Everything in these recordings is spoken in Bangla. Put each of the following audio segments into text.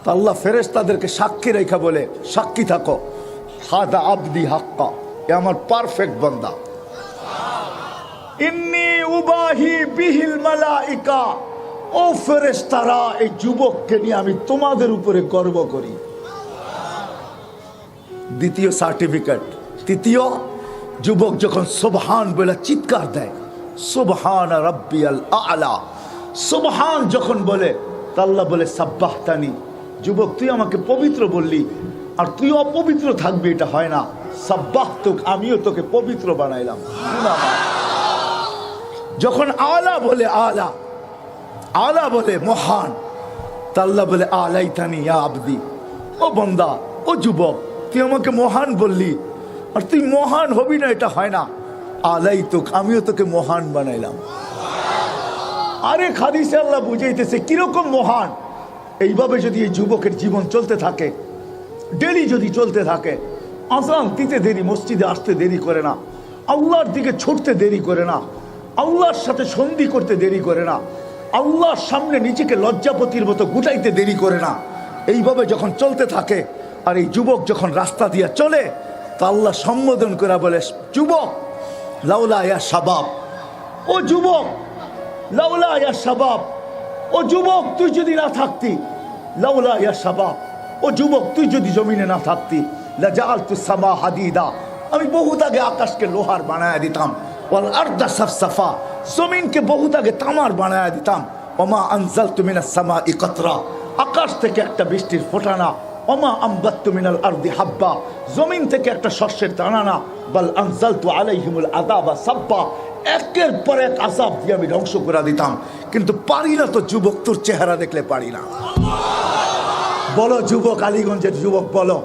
তো আল্লাহ ফেরেশতাদেরকে সাক্ষী রেখা বলে, সাক্ষী থাকো, হাদা আবদি হাক্কা, এ আমার পারফেক্ট বান্দা। ইন্নী উবাহি বিহিল মালাইকা, ও ফেরেশতারা, এই যুবককে নিয়ে আমি তোমাদের উপরে গর্ব করি। দ্বিতীয় সার্টিফিকেট। তৃতীয়, যুবক যখন সুবহান বলে চিৎকার দেয়, সুবহান রাব্বিয়াল আ'লা, সুবহান যখন বলে, তা আল্লাহ বলে সাব্বাহতানি, যুবক তুই আমাকে পবিত্র বললি, আর তুই অপবিত্র থাকবি এটা হয় না, সাব্বাহতুক, আমিও তোকে পবিত্র বানাইলাম। যখন আলা বলে, আলা আলা বলে মহান, তা আল্লাহ বলে আলাইতানি ইয়া আবদি, ও বান্দা, ও যুবক, তুই আমাকে মহান বললি, আর তুই মহান হবি না এটা হয় না, আলাইতুক, আমিও তোকে মহান বানাইলাম। আরে হাদিসে আল্লাহ বুঝাইতেছে কিরকম মহান। এইভাবে যদি এই যুবকের জীবন চলতে থাকে, ডেলি যদি চলতে থাকে, আযান দিতে দেরি, মসজিদে আসতে দেরি করে না, আল্লাহর দিকে ছুটতে দেরি করে না, আল্লাহর সাথে সন্ধি করতে দেরি করে না, আল্লাহর সামনে নিজেকে লজ্জাপতির মতো গুটাইতে দেরি করে না, এইভাবে যখন চলতে থাকে, আর এই যুবক যখন রাস্তা দিয়ে চলে, তা আল্লাহ সম্বোধন করে বলে, যুবক লাউলা ইয়া শাবাব, ও যুবক লাউলা ইয়া শাবাব, ও যুবক তুই যদি না থাকতি, লাউলা ইয়া শাবাব, ও যুবক তুই যদি জমিনে না থাকতি, লাজাআলতু সামা হাদিদা, আমি বহুত আগে আকাশকে লোহার বানায়া দিতাম, ওয়াল আরদা সাফসাফা, জমিনকে বহুত আগে তামার বানায়া দিতাম, ওমা আনজালতু মিনাস সামাই কাতরা, আকাশ থেকে একটা বৃষ্টির ফোঁটা না, ওমা আমবাততু মিনাল আরদি হাব্বা, জমিন থেকে একটা শস্যের দানা না, বাল আনজালতু আলাইহিমুল আযাবা সাব্বা, একের পর এক আযাব দিয়ে আমি ধ্বংস করে দিতাম, কিন্তু পারি না তো যুবক, তোর চেহারা দেখলে পারি না। বলো যুবক, আলীগঞ্জের যুবক বলো,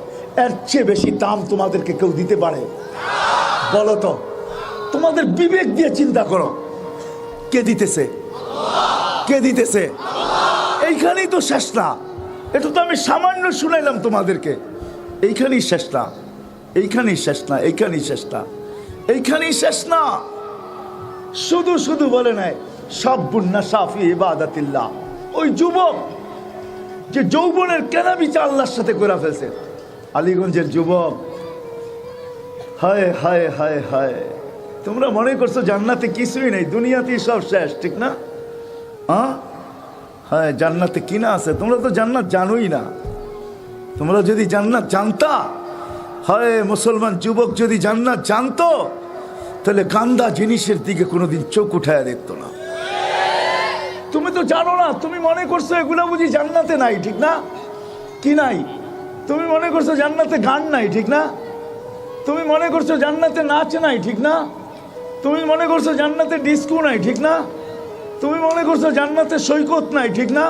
এর চেয়ে বেশি দাম তোমাদেরকে কেউ দিতে পারে? বলো তো, তোমাদের বিবেক দিয়ে চিন্তা করো, কে দিতেছে? কে দিতেছে? এইখানেই তো শেষ না, এটা তো আমি সামান্য শুনাইলাম তোমাদেরকে, এইখানেই শেষ না, এইখানেই শেষ না, এইখানেই শেষ না, এইখানেই শেষ না। শুধু শুধু বলে নাই সাব্বুন নাশা ফি ইবাদাতিল্লাহ, ওই যুবক যে যৌবনের কেনাবেচা আল্লাহর সাথে করে ফেলছে। আলীগঞ্জের যুবক, হায় হায় হায় হায়, তোমরা মনে করছো জান্নাতে কিছুই নেই, দুনিয়াতেই সব শেষ, ঠিক না? হ্যাঁ, জান্নাতে কিনা আছে? তোমরা তো জান্নাত জানোই না। তোমরা যদি জান্নাত জানতা, হয় মুসলমান যুবক যদি জান্নাত জানতো, তাহলে গান্দা জিনিসের দিকে কোনোদিন চোখ উঠায় দেখতো না। তুমি তো জানো না, তুমি মনে করছো এগুলা বুঝি জান্নাতে নাই, ঠিক না? কি নাই? তুমি মনে করছো জান্নাতে গান নাই, ঠিক না? তুমি মনে করছো জান্নাতে নাচ নাই, ঠিক না? তুমি মনে করছো জান্নাতে ডিস্কো নাই, ঠিক না? তুমি মনে করছো জান্নাতে সৈকত নাই, ঠিক না?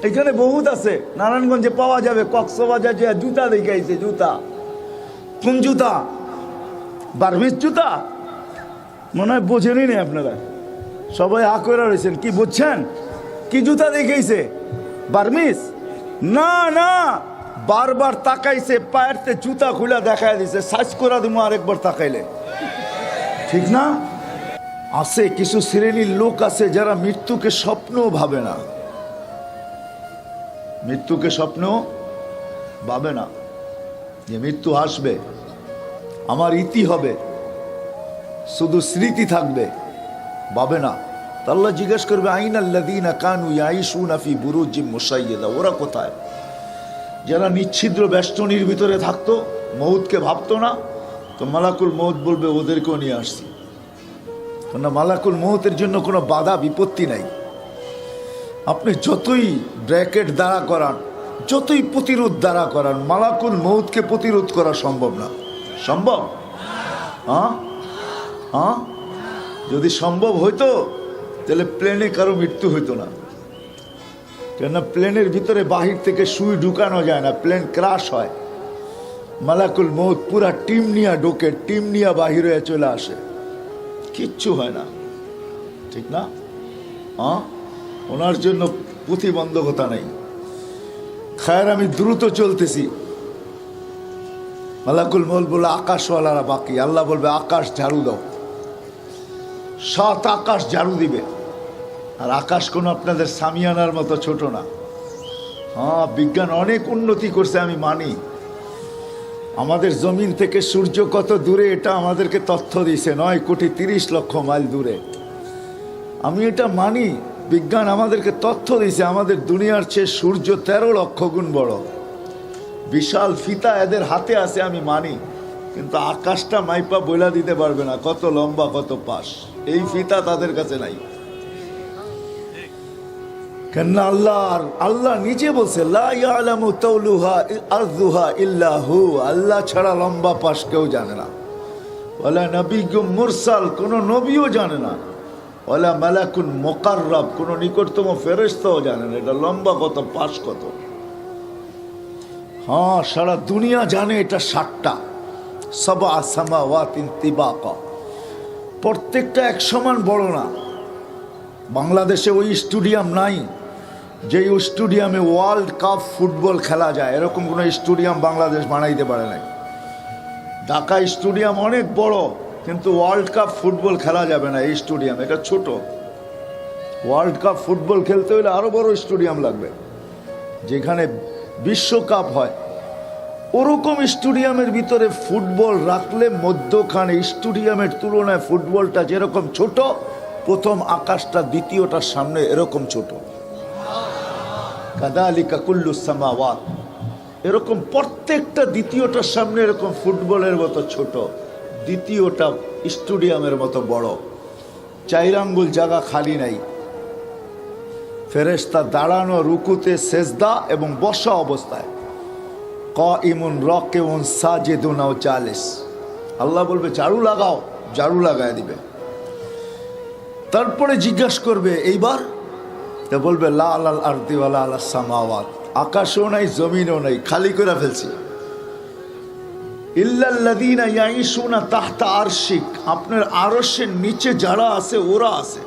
এখানে বহুত আছে, নারায়ণগঞ্জে পাওয়া যাবে, কক্সবাজার যে জুতা দেখাইছে, জুতা। কোন জুতা? বার্মিস জুতা? মনে হয় বোঝেনই নেই আপনারা, সবাই আ করে রয়েছেন। কি বুঝছেন? কি জুতা দেখাইছে? বার্মিস না, না, বারবার তাকাইছে, পায়েরতে জুতা খুলে দেখাই দিছে, সাইজ করে দিব আরেকবার তাকাইলে, ঠিক না? আছে কিছু শ্রেণীর লোক আছে যারা মৃত্যুকে স্বপ্নও ভাবে না, মৃত্যুকে স্বপ্ন ভাবে না, যে মৃত্যু আসবে, আমার ইতি হবে, শুধু স্মৃতি থাকবে, ভাবে না। আল্লাহ জিজ্ঞেস করবে, আইনাল্লাযীনা কানু ইয়াঈশুনা ফি বুরুজিম মুশাইয়্যাদা, ওরা কোথায়? যারা নিচ্ছিদ্র বেষ্টনীর ভিতরে থাকতো, মৌতকে ভাবতো না, তো মালাকুল মৌত বলবে ওদেরকেও নিয়ে আসছি। কেননা মালাকুল মৌতের জন্য কোনো বাধা বিপত্তি নাই। আপনি যতই ব্র্যাকেট দ্বারা করান, যতই প্রতিরোধ দ্বারা করান, মালাকুল মৌতকে প্রতিরোধ করা সম্ভব না। সম্ভব? হ্যাঁ, যদি সম্ভব হইতো তাহলে প্লেনে কারো মৃত্যু হইতো না। কেননা প্লেনের ভিতরে বাহির থেকে সুই ঢুকানো যায় না, প্লেন ক্রাশ হয়। মালাকুল মৌত পুরা টিম নিয়ে ঢোকে, টিম নিয়ে বাহির হয়ে চলে আসে, কিচ্ছু হয় না, ঠিক না? ওনার জন্য প্রতিবন্ধকতা নেই। খায়ের, আমি দ্রুত চলতেছি, মালাকুল মৌত বলে আকাশওয়ালারা বাকি, আল্লাহ বলবে আকাশ ঝাড়ু দাও, 7 আকাশ ঝাড়ু দিবে। আর আকাশ কোনো আপনাদের সামিয়ানার মতো ছোট না, হ্যাঁ, বিজ্ঞান অনেক উন্নতি করছে, আমি মানি। আমাদের জমিন থেকে সূর্য কত দূরে এটা আমাদেরকে তথ্য দিয়েছে, 9,30,00,000 মাইল দূরে। আমি এটা মানি, বিজ্ঞান আমাদেরকে তথ্য দিয়েছে আমাদের দুনিয়ার চেয়ে সূর্য 13 লক্ষ গুণ বড়। বিশাল ফিতা এদের হাতে আছে, আমি মানি, কিন্তু আকাশটা মাইপা বইলা দিতে পারবে না কত লম্বা কত পাশ। এই ফিতা তাদের কাছে নাই। কেননা আল্লাহ নিজে বলছে লা ইয়ালামু তাওলুহা আরযুহা ইল্লা হু, আল্লাহ ছাড়া লম্বা পাশ কেউ জানে না। ওয়ালা নবিয়্যুম মুরসাল, কোন নবীও জানে না। ওয়ালা মালাকুন মুকাররাব, কোন নিকটতম ফেরেশতাও জানে না এটা লম্বা কত পাশ কত। হ্যাঁ, সারা দুনিয়া জানে এটা 7টা, সাবআ সামাওয়াতিন তিবাকা, প্রত্যেকটা এক সমান বড় না। বাংলাদেশে ওই স্টেডিয়াম নাই যেই স্টেডিয়ামে ওয়ার্ল্ড কাপ ফুটবল খেলা যায়, এরকম কোনো স্টেডিয়াম বাংলাদেশ বানাইতে পারে নাই। ঢাকা স্টেডিয়াম অনেক বড়, কিন্তু ওয়ার্ল্ড কাপ ফুটবল খেলা যাবে না এই স্টেডিয়াম, এটা ছোট। ওয়ার্ল্ড কাপ ফুটবল খেলতে হলে আরো বড় স্টেডিয়াম লাগবে, যেখানে বিশ্বকাপ হয়। ওরকম স্টেডিয়ামের ভিতরে ফুটবল রাখলে মধ্যখানে স্টেডিয়ামের তুলনায় ফুটবলটা যেরকম ছোট, প্রথম আকাশটা দ্বিতীয়টার সামনে এরকম ছোট। কাযালিকা কুল্লুস সামাওয়াত, এরকম প্রত্যেকটা দ্বিতীয়টার সামনে এরকম ফুটবলের মতো ছোট, দ্বিতীয়টা স্টেডিয়ামের মতো বড়। 4 আঙ্গুল জায়গা খালি নাই। ফেরেশতা দাঁড়ানো, রুকুতে, সেজদা এবং বসা অবস্থায়, কাইমুন রাকিউন সাজিদুন আও জালিস। আল্লাহ বলবে ঝাড়ু লাগাও, ঝাড়ু লাগায় দিবে। তারপরে জিজ্ঞাসা করবে এইবার, তো বলবে লা আলাল আরদি ওয়ালা আলাস সামাওয়াত, আকাশও নাই জমিনও নাই, খালি করে ফেলছি। ইল্লাল্লাযীনা ইয়াঈশুনা তাহতা আরশিক, আপনার আরশের নিচে যারা আছে ওরা আছে।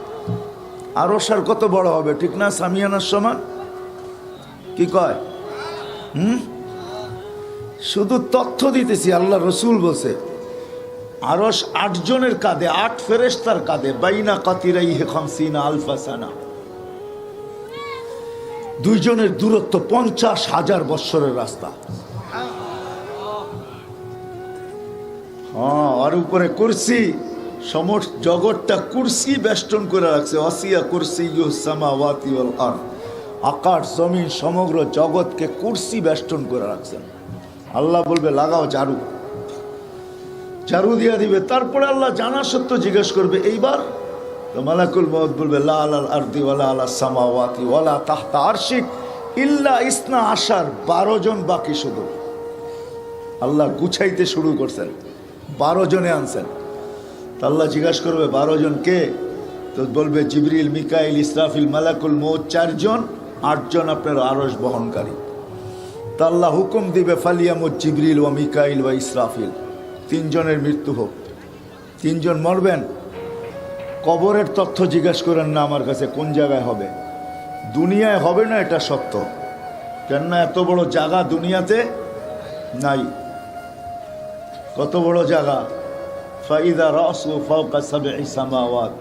আরশ আর কত বড় হবে, ঠিক না? সামিয়ানার সমান, কি কয়? শুধু তথ্য দিতেছি। আল্লাহ রসুল বলছে আরশ 8 জনের কাঁধে, 8 ফেরেশতার কাঁধে, বাইনা কাতিরাইহি 50 আলফা সানা, 2 জনের দূরত্ব 50,000 বৎসরের রাস্তা। হ্যাঁ, আর উপরে কুরসি, সমস্ত জগৎটা কুরসি বেষ্টন করে রাখছে। ওয়াসিয়া কুরসিয়্যুস সামাওয়াতি ওয়াল আরদ, আকাশ জমিন সমগ্র জগৎকে কুরসি বেষ্টন করে রাখছেন। আল্লাহ বলবে লাগাও ঝাড়ু, ঝাড়ু দিয়া দিবে। তারপরে আল্লাহ জানা সত্য জিজ্ঞেস করবে এইবার, তো মালাকুল মউত বলবে লা আলাল আরদি ওয়ালা আলাস সামাওয়াতি ওয়ালা তাহতা আরশিক ইল্লা ইসনা আশার, 12 জন বাকি। শুধু আল্লাহ গুছাইতে শুরু করছেন, 12 জনে আনছেন। তো আল্লাহ জিজ্ঞাসা করবে 12 জন কে? তো বলবে জিবরিল, মিকাইল, ইসরাফিল, মালাকুল মউত 4 জন, 8 জন আপনার আরশ বহনকারী। তা আল্লাহ হুকুম দিবে ফালিয়ামুত জিবরিল ওয়া মিকাইল ওয়া ইসরাফিল, 3 জনের মৃত্যু হোক। 3 জন মরবেন। কবরের তথ্য জিজ্ঞাসা করেন না আমার কাছে, কোন জায়গায় হবে? দুনিয়ায় হবে না, এটা সত্য। কেননা এত বড় জায়গা দুনিয়াতে নাই। কত বড় জায়গা? ফাইদা রাসু ফাওকা সাবঈ সামাওয়াত,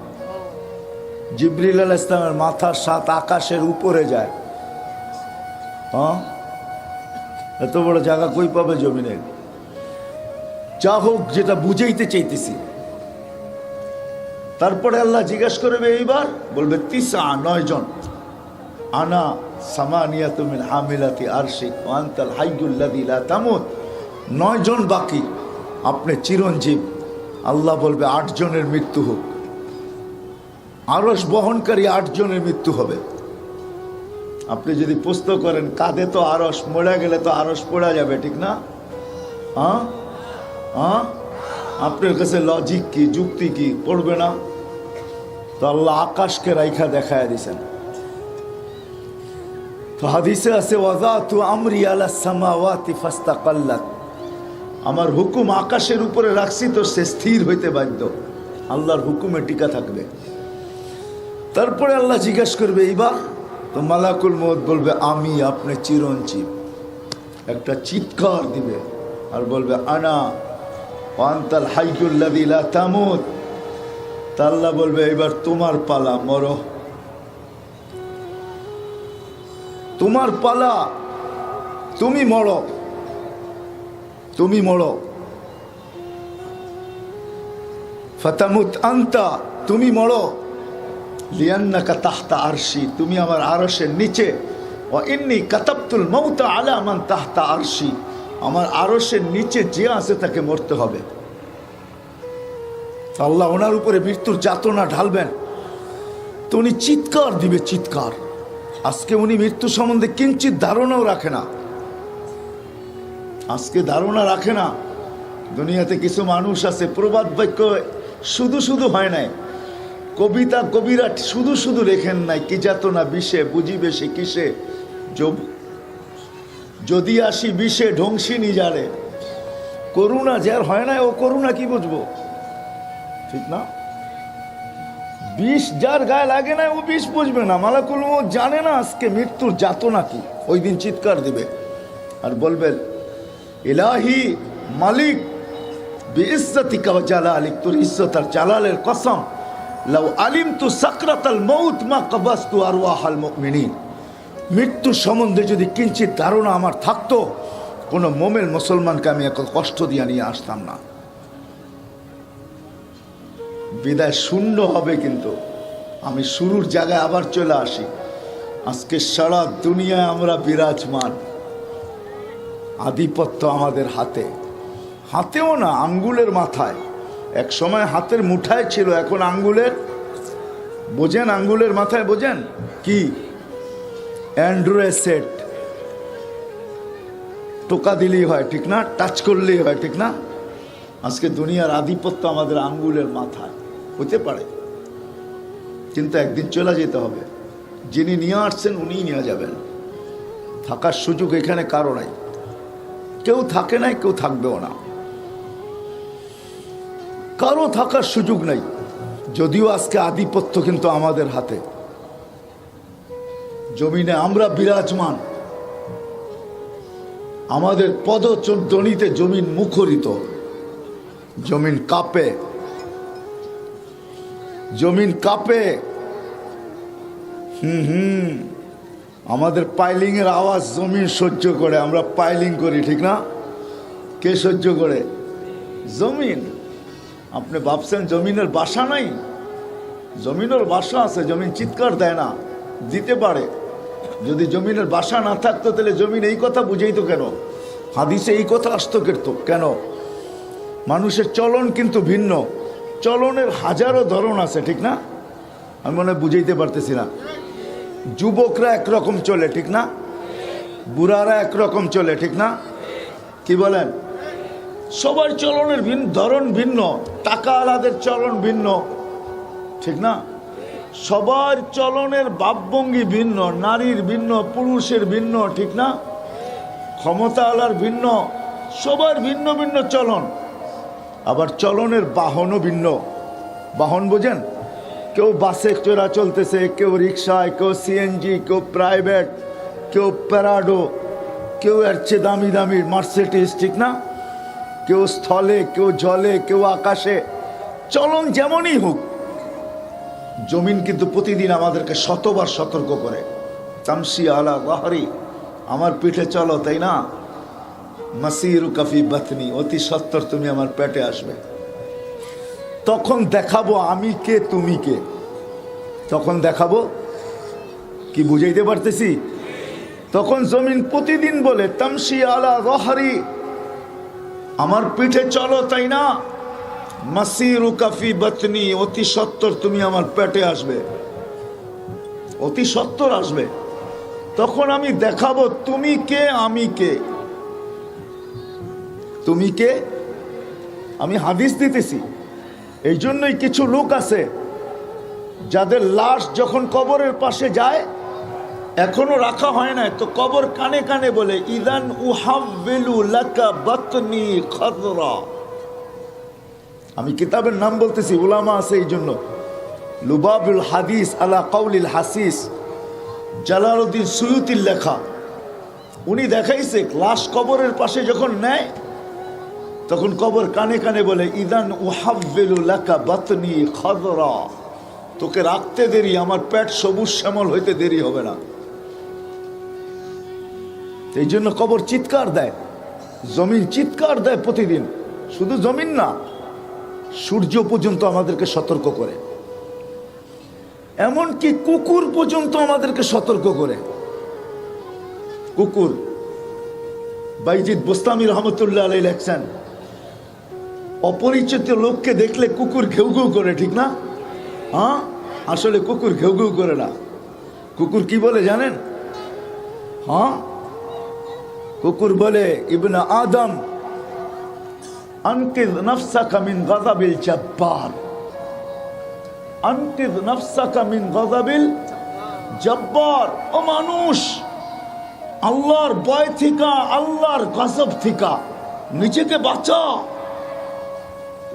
জিবরিল আলাইহিস সালামের মাথা 7 আকাশের উপরে যায়। হ্যাঁ, এত বড় জায়গা কই পাবে জমিনে? যা হোক, যেটা বুঝাইতে চাইতেছি। তারপরে আল্লাহ জিজ্ঞাসা করবে এইবার, বলবে 9 জন। আনা সামানিয়াতু মিন হামিলাতি আরশিক ওয়া আনতাল হাইয়ুল লাযী লা তামুত, 9 জন বাকি, আপনি চিরঞ্জীব। আল্লাহ বলবে 8 জনের মৃত্যু হোক। আরশ বহনকারী 8 জনের মৃত্যু হবে। আপনি যদি প্রশ্ন করেন কাঁধে তো আরশ, মরে গেলে তো আরশ পড়া যাবে, ঠিক না? হ্যাঁ হ্যাঁ, আপনার কাছে লজিক কি, যুক্তি কি? পড়বে না? তো আল্লাহ আকাশকে রাইখা দেখায় দিছেন। তো হাদিসে আছে ওয়াযাতু আমরি আলাস সামাওয়াতি ফাস্তাকাল্লাত, আমার হুকুম আকাশের উপরে রাখছি তো সে স্থির হইতে বাধ্য, আল্লাহর হুকুমে টিকা থাকবে। তারপরে আল্লাহ জিজ্ঞাসা করবে এইবার, তো মালাকুল মউত বলবে আমি, আপনি চিরঞ্জীব। একটা চিৎকার দিবে আর বলবে আনা ওয়া আনতাল হাইয়ুল লাযী লা তামুত। তা আল্লাহ বলবে এবার তোমার পালা, মরো। তোমার পালা, তুমি মরো, তুমি মরো। ফাতামুত আনতা, তুমি মরো। লিয়ান্নাকা তাহতা আরশি, তুমি আমার আরশের নিচে। ওয়া ইন্নী কাতাবতুল মাউতা আলা মান তাহতা আরশি, আমার আরশের নিচে যে আছে তাকে মরতে হবে। আল্লাহ ওনার উপরে মৃত্যুর যাতনা ঢালবেন তো উনি চিৎকার দিবে, চিৎকার। আজকে উনি মৃত্যু সম্বন্ধে কিঞ্চিত ধারণাও রাখে না, আজকে ধারণা রাখে না। দুনিয়াতে কিছু মানুষ আছে প্রবাদ বাক্য শুধু শুধু হয় নাই, কবিতা কবিরা শুধু শুধু লেখেন নাই। কি যাতনা বিষে বুঝিবে সে কিসে, যদি আসি বিষে ধ্বংসী নিজারে। করুণা যার হয় না ও করুণা কি বুঝবো, ঠিক না? বিষ যার গায়ে লাগে না ও বিষ বুঝবে না। মালাকুল মউত জানে না আজকে মৃত্যুর যাতনা কি। ওই দিন চিৎকার দিবে আর বলবেন, ইলাহি মালিক বিইজ্জতিকা ওয়া জালালিক, তোর ইজ্জত আর জালালের কসম, লাউ আলিমতু সাকরাতাল মউত মা কবাস্তু আরওয়াহাল মুমিনিন, মৃত্যু সম্বন্ধে যদি কিঞ্চিত ধারণা আমার থাকতো, কোনো মোমেন মুসলমানকে আমি এত কষ্ট দিয়ে নিয়ে আসতাম না। বিদায় শূন্য হবে। কিন্তু আমি শুরুর জায়গায় আবার চলে আসি। আজকে সারা দুনিয়ায় আমরা বিরাজমান, আধিপত্য আমাদের হাতে, হাতেও না আঙ্গুলের মাথায়। এক সময় হাতের মুঠায় ছিল, এখন আঙ্গুলের, বোঝেন আঙ্গুলের মাথায়, বোঝেন কি? অ্যান্ড্রয়েড সেট, টোকা দিলেই হয়, ঠিক না? টাচ করলেই হয়, ঠিক না? আজকে দুনিয়ার আধিপত্য আমাদের আঙ্গুলের মাথায়। হতে পারে, কিন্তু একদিন চলে যেতে হবে। যিনি নিয়ে আসছেন উনিই নিয়ে যাবেন। থাকার সুযোগ এখানে কারো নাই, কেউ থাকে নাই, কেউ থাকবেও না, কারো থাকার সুযোগ নাই। যদিও আজকে আধিপত্য কিন্তু আমাদের হাতে, জমিনে আমরা বিরাজমান, আমাদের পদধ্বনিতে জমিন মুখরিত, জমিন কাঁপে, জমিন কাঁপে। আমাদের পাইলিং এর আওয়াজ জমিন সহ্য করে, আমরা পাইলিং করি, ঠিক না? কে সহ্য করে? জমিন। আপনি ভাবছেন জমিনের বাসা নাই? জমিনের বাসা আছে, জমিন চিৎকার দেয় না, দিতে পারে। যদি জমিনের বাসা না থাকতো তাহলে জমিন এই কথা বুঝাইতো কেন? হাদিসে এই কথা আসতো কেন? মানুষের চলন কিন্তু ভিন্ন, চলনের হাজারো ধরন আছে, ঠিক না? আমি মনে হয় বুঝাইতে পারতেছি না। যুবকরা একরকম চলে, ঠিক না? বুড়ারা একরকম চলে, ঠিক না? কি বলেন? সবার চলনের ধরন ভিন্ন, টাকা আলাদের চলন ভিন্ন, ঠিক না? সবার চলনের ভাবভঙ্গি ভিন্ন, নারীর ভিন্ন, পুরুষের ভিন্ন, ঠিক না? ক্ষমতা আলার ভিন্ন, সবার ভিন্ন ভিন্ন চলন। আবার চলনের বাহনও ভিন্ন। বাহন বোঝেন? কেউ বাসে চড়া চলতেছে, কেউ রিক্সায়, কেউ সিএনজি, কেউ প্রাইভেট, কেউ প্যারাডো, কেউ এর চেয়ে দামি দামি মার্সিডিজ, ঠিক না? কেউ স্থলে, কেউ জলে, কেউ আকাশে। চলন যেমনই হোক, জমিন কিন্তু প্রতিদিন আমাদেরকে শতবার সতর্ক করে। তামসি আলা যাহরি, আমার পিঠে চলো, তাই না? মাসিরু কাফি বাতনি, অতি সত্বর তুমি আমার পেটে আসবে। তখন দেখাবো আমি কে, তুমি কে। তখন দেখাবো কি, বুঝাইতে পারতেছি? তখন জমিন প্রতিদিন বলে, তামসি আলা যাহরি, আমার পিঠে চলো, তাই না? মাসিরু কাফি বাতনি, অতি সত্বর তুমি আমার পেটে আসবে, অতি সত্বর আসবে। তখন আমি দেখাবো তুমি কে, আমি কে। তুমি কে? আমি হাদিস দিতেছি। এই জন্যই কিছু লোক আছে যাদের লাশ যখন কবরের পাশে যায়, এখনো রাখা হয় না, তো কবর কানে কানে বলে, ইদান উহাব্বিলু লাকা বাতনি খাদরা। আমি কিতাবের নাম বলতেছি, উলামা আছে এই জন্য। লুবাবুল হাদিস আলা কাউলিল হাসিস, জালালউদ্দিন সুয়ুতির লেখা। উনি দেখাইছে লাশ কবরের পাশে যখন নেয়, তখন কবর কানে কানে বলে, ইদান উহাব্বিলু লাকা বাতনি খাদরা, তোকে রাখতে দেরি, আমার পেট সবুজ শ্যামল হইতে দেরি হবে না। এই জন্য কবর চিৎকার দেয়, জমিন চিৎকার দেয় প্রতিদিন। শুধু জমিন না, সূর্য পর্যন্ত আমাদেরকে সতর্ক করে, এমনকি কুকুর পর্যন্ত আমাদেরকে সতর্ক করে। কুকুর, বাইজিদ বোস্তামি রহমতুল্লাহ আলাইহি লেখছেন, অপরিচিত লোককে দেখলে কুকুর ঘেউ ঘেউ করে, ঠিক না? হ্যাঁ, আসলে কুকুর ঘেউ ঘেউ করে না। কুকুর কি বলে জানেন? হ্যাঁ, কুকুর বলে, ইবনে আদম আনকিদ নাফসাকা মিন গাযাবিল জাব্বার, আনকিদ নাফসাকা মিন গাযাবিল জাব্বার। ও মানুষ, আল্লাহর ভয় থেকে, আল্লাহর গজব থেকে নিজেকে বাঁচা।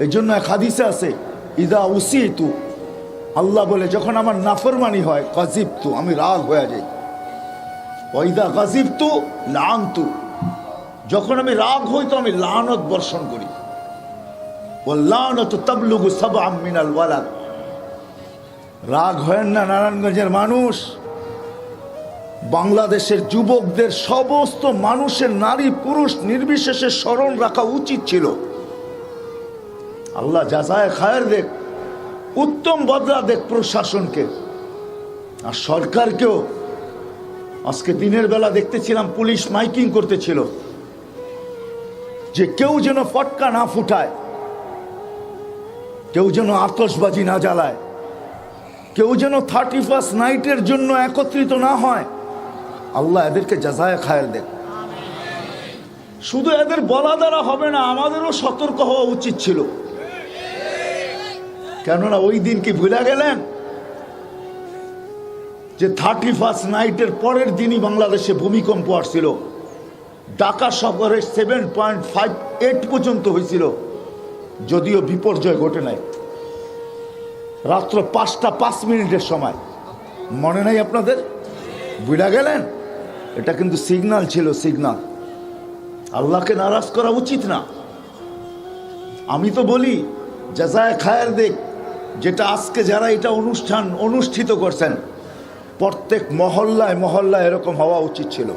এই জন্য এক হাদিসে আছে, ইদা উসিতু, আল্লাহ বলে যখন আমার নাফরমানি হয়, গাজিবতু, আমি রাগ হয়ে যাই। ওয়াইদা গাজিবতু লানতু, যখন আমি রাগ হই তো আমি লানত বর্ষণ করি। ওয়াল্লানাতু তাবলুগু সাবআম মিনাল ওয়ালাদ। রাগ হয় না নারায়ণগঞ্জের মানুষ, বাংলাদেশের যুবকদের, সমস্ত মানুষের, নারী পুরুষ নির্বিশেষে স্মরণ রাখা উচিত ছিল। আল্লাহ জাযায়ে খায়ের দেখ, উত্তম বদলা দেখ প্রশাসনকে আর সরকারকেও। আজকে দিনের বেলা দেখতেছিলাম পুলিশ মাইকিং করতেছিল যে কেউ যেন ফটকা না ফুটায়, কেউ যেন আতশবাজি না জ্বালায়, কেউ যেন 31st নাইটের জন্য একত্রিত না হয়। আল্লাহ এদেরকে জাযায়ে খায়ের দেখ। শুধু এদের বলা দ্বারা হবে না, আমাদেরও সতর্ক হওয়া উচিত ছিল। কেননা ওই দিন কি ভুলে গেলেন যে 31st নাইটের পরের দিনই বাংলাদেশে ভূমিকম্প আসছিল। ঢাকা শহরে 7.58 পর্যন্ত হয়েছিল, যদিও বিপর্যয় ঘটে নাই। রাত্র 5টা 5 মিনিটের সময়, মনে নাই আপনাদের? ভুলে গেলেন? এটা কিন্তু সিগন্যাল ছিল, সিগন্যাল। আল্লাহকে নারাজ করা উচিত না। আমি তো বলি জাযায়ে খায়ের দেখ, যেটা আজকে যারা এটা অনুষ্ঠান অনুষ্ঠিত করছেন, প্রত্যেক মহল্লায় মহল্লায় এরকম হওয়া উচিত ছিল।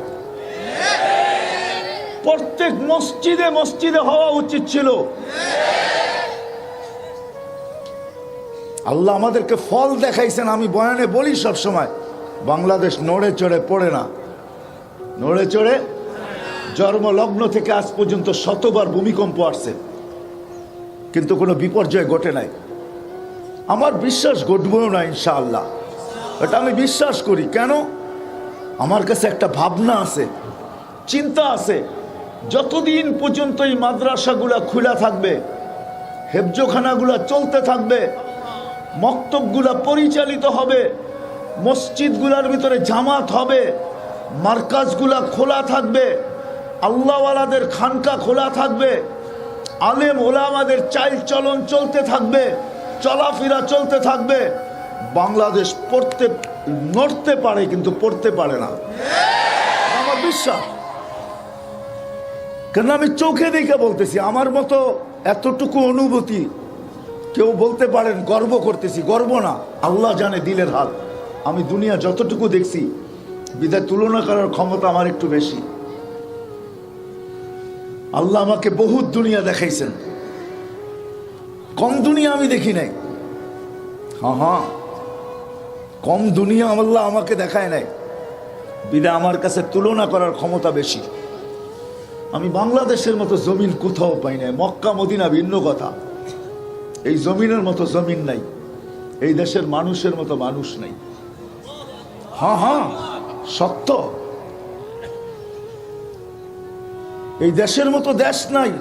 প্রত্যেক মসজিদে মসজিদে হওয়া উচিত ছিল। আল্লাহ আমাদেরকে ফল দেখাইছেন। আমি বয়ানে বলি সব সময়, বাংলাদেশ নড়ে চড়ে পড়ে না, নড়ে চড়ে। জন্মলগ্ন থেকে আজ পর্যন্ত শতবার ভূমিকম্প আসছে, কিন্তু কোনো বিপর্যয় ঘটে নাই। আমার বিশ্বাস ঘটবেও না ইনশাআল্লাহ, এটা আমি বিশ্বাস করি। কেন? আমার কাছে একটা ভাবনা আছে, চিন্তা আছে। যতদিন পর্যন্ত এই মাদ্রাসাগুলা খোলা থাকবে, হেফজখানাগুলা চলতে থাকবে, মক্তবগুলা পরিচালিত হবে, মসজিদগুলার ভিতরে জামাত হবে, মার্কাজগুলা খোলা থাকবে, আল্লাহওয়ালাদের খানকা খোলা থাকবে, আলেম ওলামাদের চাল চলন চলতে থাকবে, চলাফেরা চলতে থাকবে, বাংলাদেশ নড়তে পারে কিন্তু পড়তে পারে না। আমার বিশ্বাস, কেন আমি চোখে দেখে বলতেছি। আমার মতো এতটুকু অনুভূতি কেউ বলতে পারেন গর্ব করতেছি, গর্ব না, আল্লাহ জানে দিলের হাল। আমি দুনিয়া যতটুকু দেখছি, বিদায় তুলনা করার ক্ষমতা আমার একটু বেশি। আল্লাহ আমাকে বহুত দুনিয়া দেখাইছেন, কম দুনিয়া আমি দেখি নাই। হ্যাঁ, কম দুনিয়া আল্লাহ আমাকে দেখায় নাই, বিদায় আমার কাছে তুলনা করার ক্ষমতা বেশি। আমি বাংলাদেশের মতো জমিন কোথাও পাই নাই। মক্কা মদিনা ভিন্ন কথা, এই জমিনের মতো জমিন নাই, এই দেশের মানুষের মতো মানুষ নাই। হ্যাঁ, সত্য। এই দেশের মতো দেশ নাই,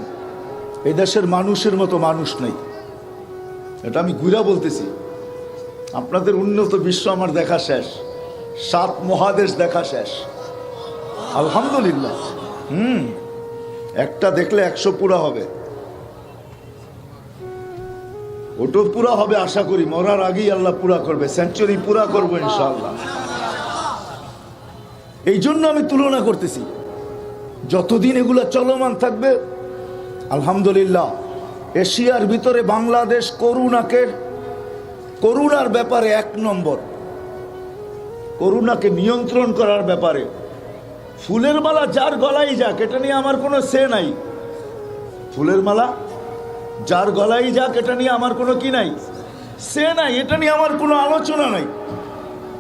এই দেশের মানুষের মতো মানুষ নাই। এটা আমি ঘুরা বলতেছি। আপনাদের উন্নত বিশ্ব আমার দেখা শেষ, 7 মহাদেশ দেখা শেষ, আলহামদুলিল্লাহ। একটা দেখলে 100 পুরা হবে, ওটাও পুরা হবে আশা করি। মরার আগেই আল্লাহ পুরা করবে, সেঞ্চুরি পুরা করবো ইনশাআল্লাহ। এই জন্য আমি তুলনা করতেছি। যতদিন এগুলা চলমান থাকবে, আলহামদুলিল্লাহ। এশিয়ার ভিতরে বাংলাদেশ করোনার ব্যাপারে 1 নম্বর। করোনাকে নিয়ন্ত্রণ করার ব্যাপারে ফুলের মালা যার গলায় যাক, এটা নিয়ে আমার কোনো সে নাই। ফুলের মালা যার গলায় যাক, এটা নিয়ে আমার কোনো কি নাই, সে নাই, এটা নিয়ে আমার কোনো আলোচনা নাই।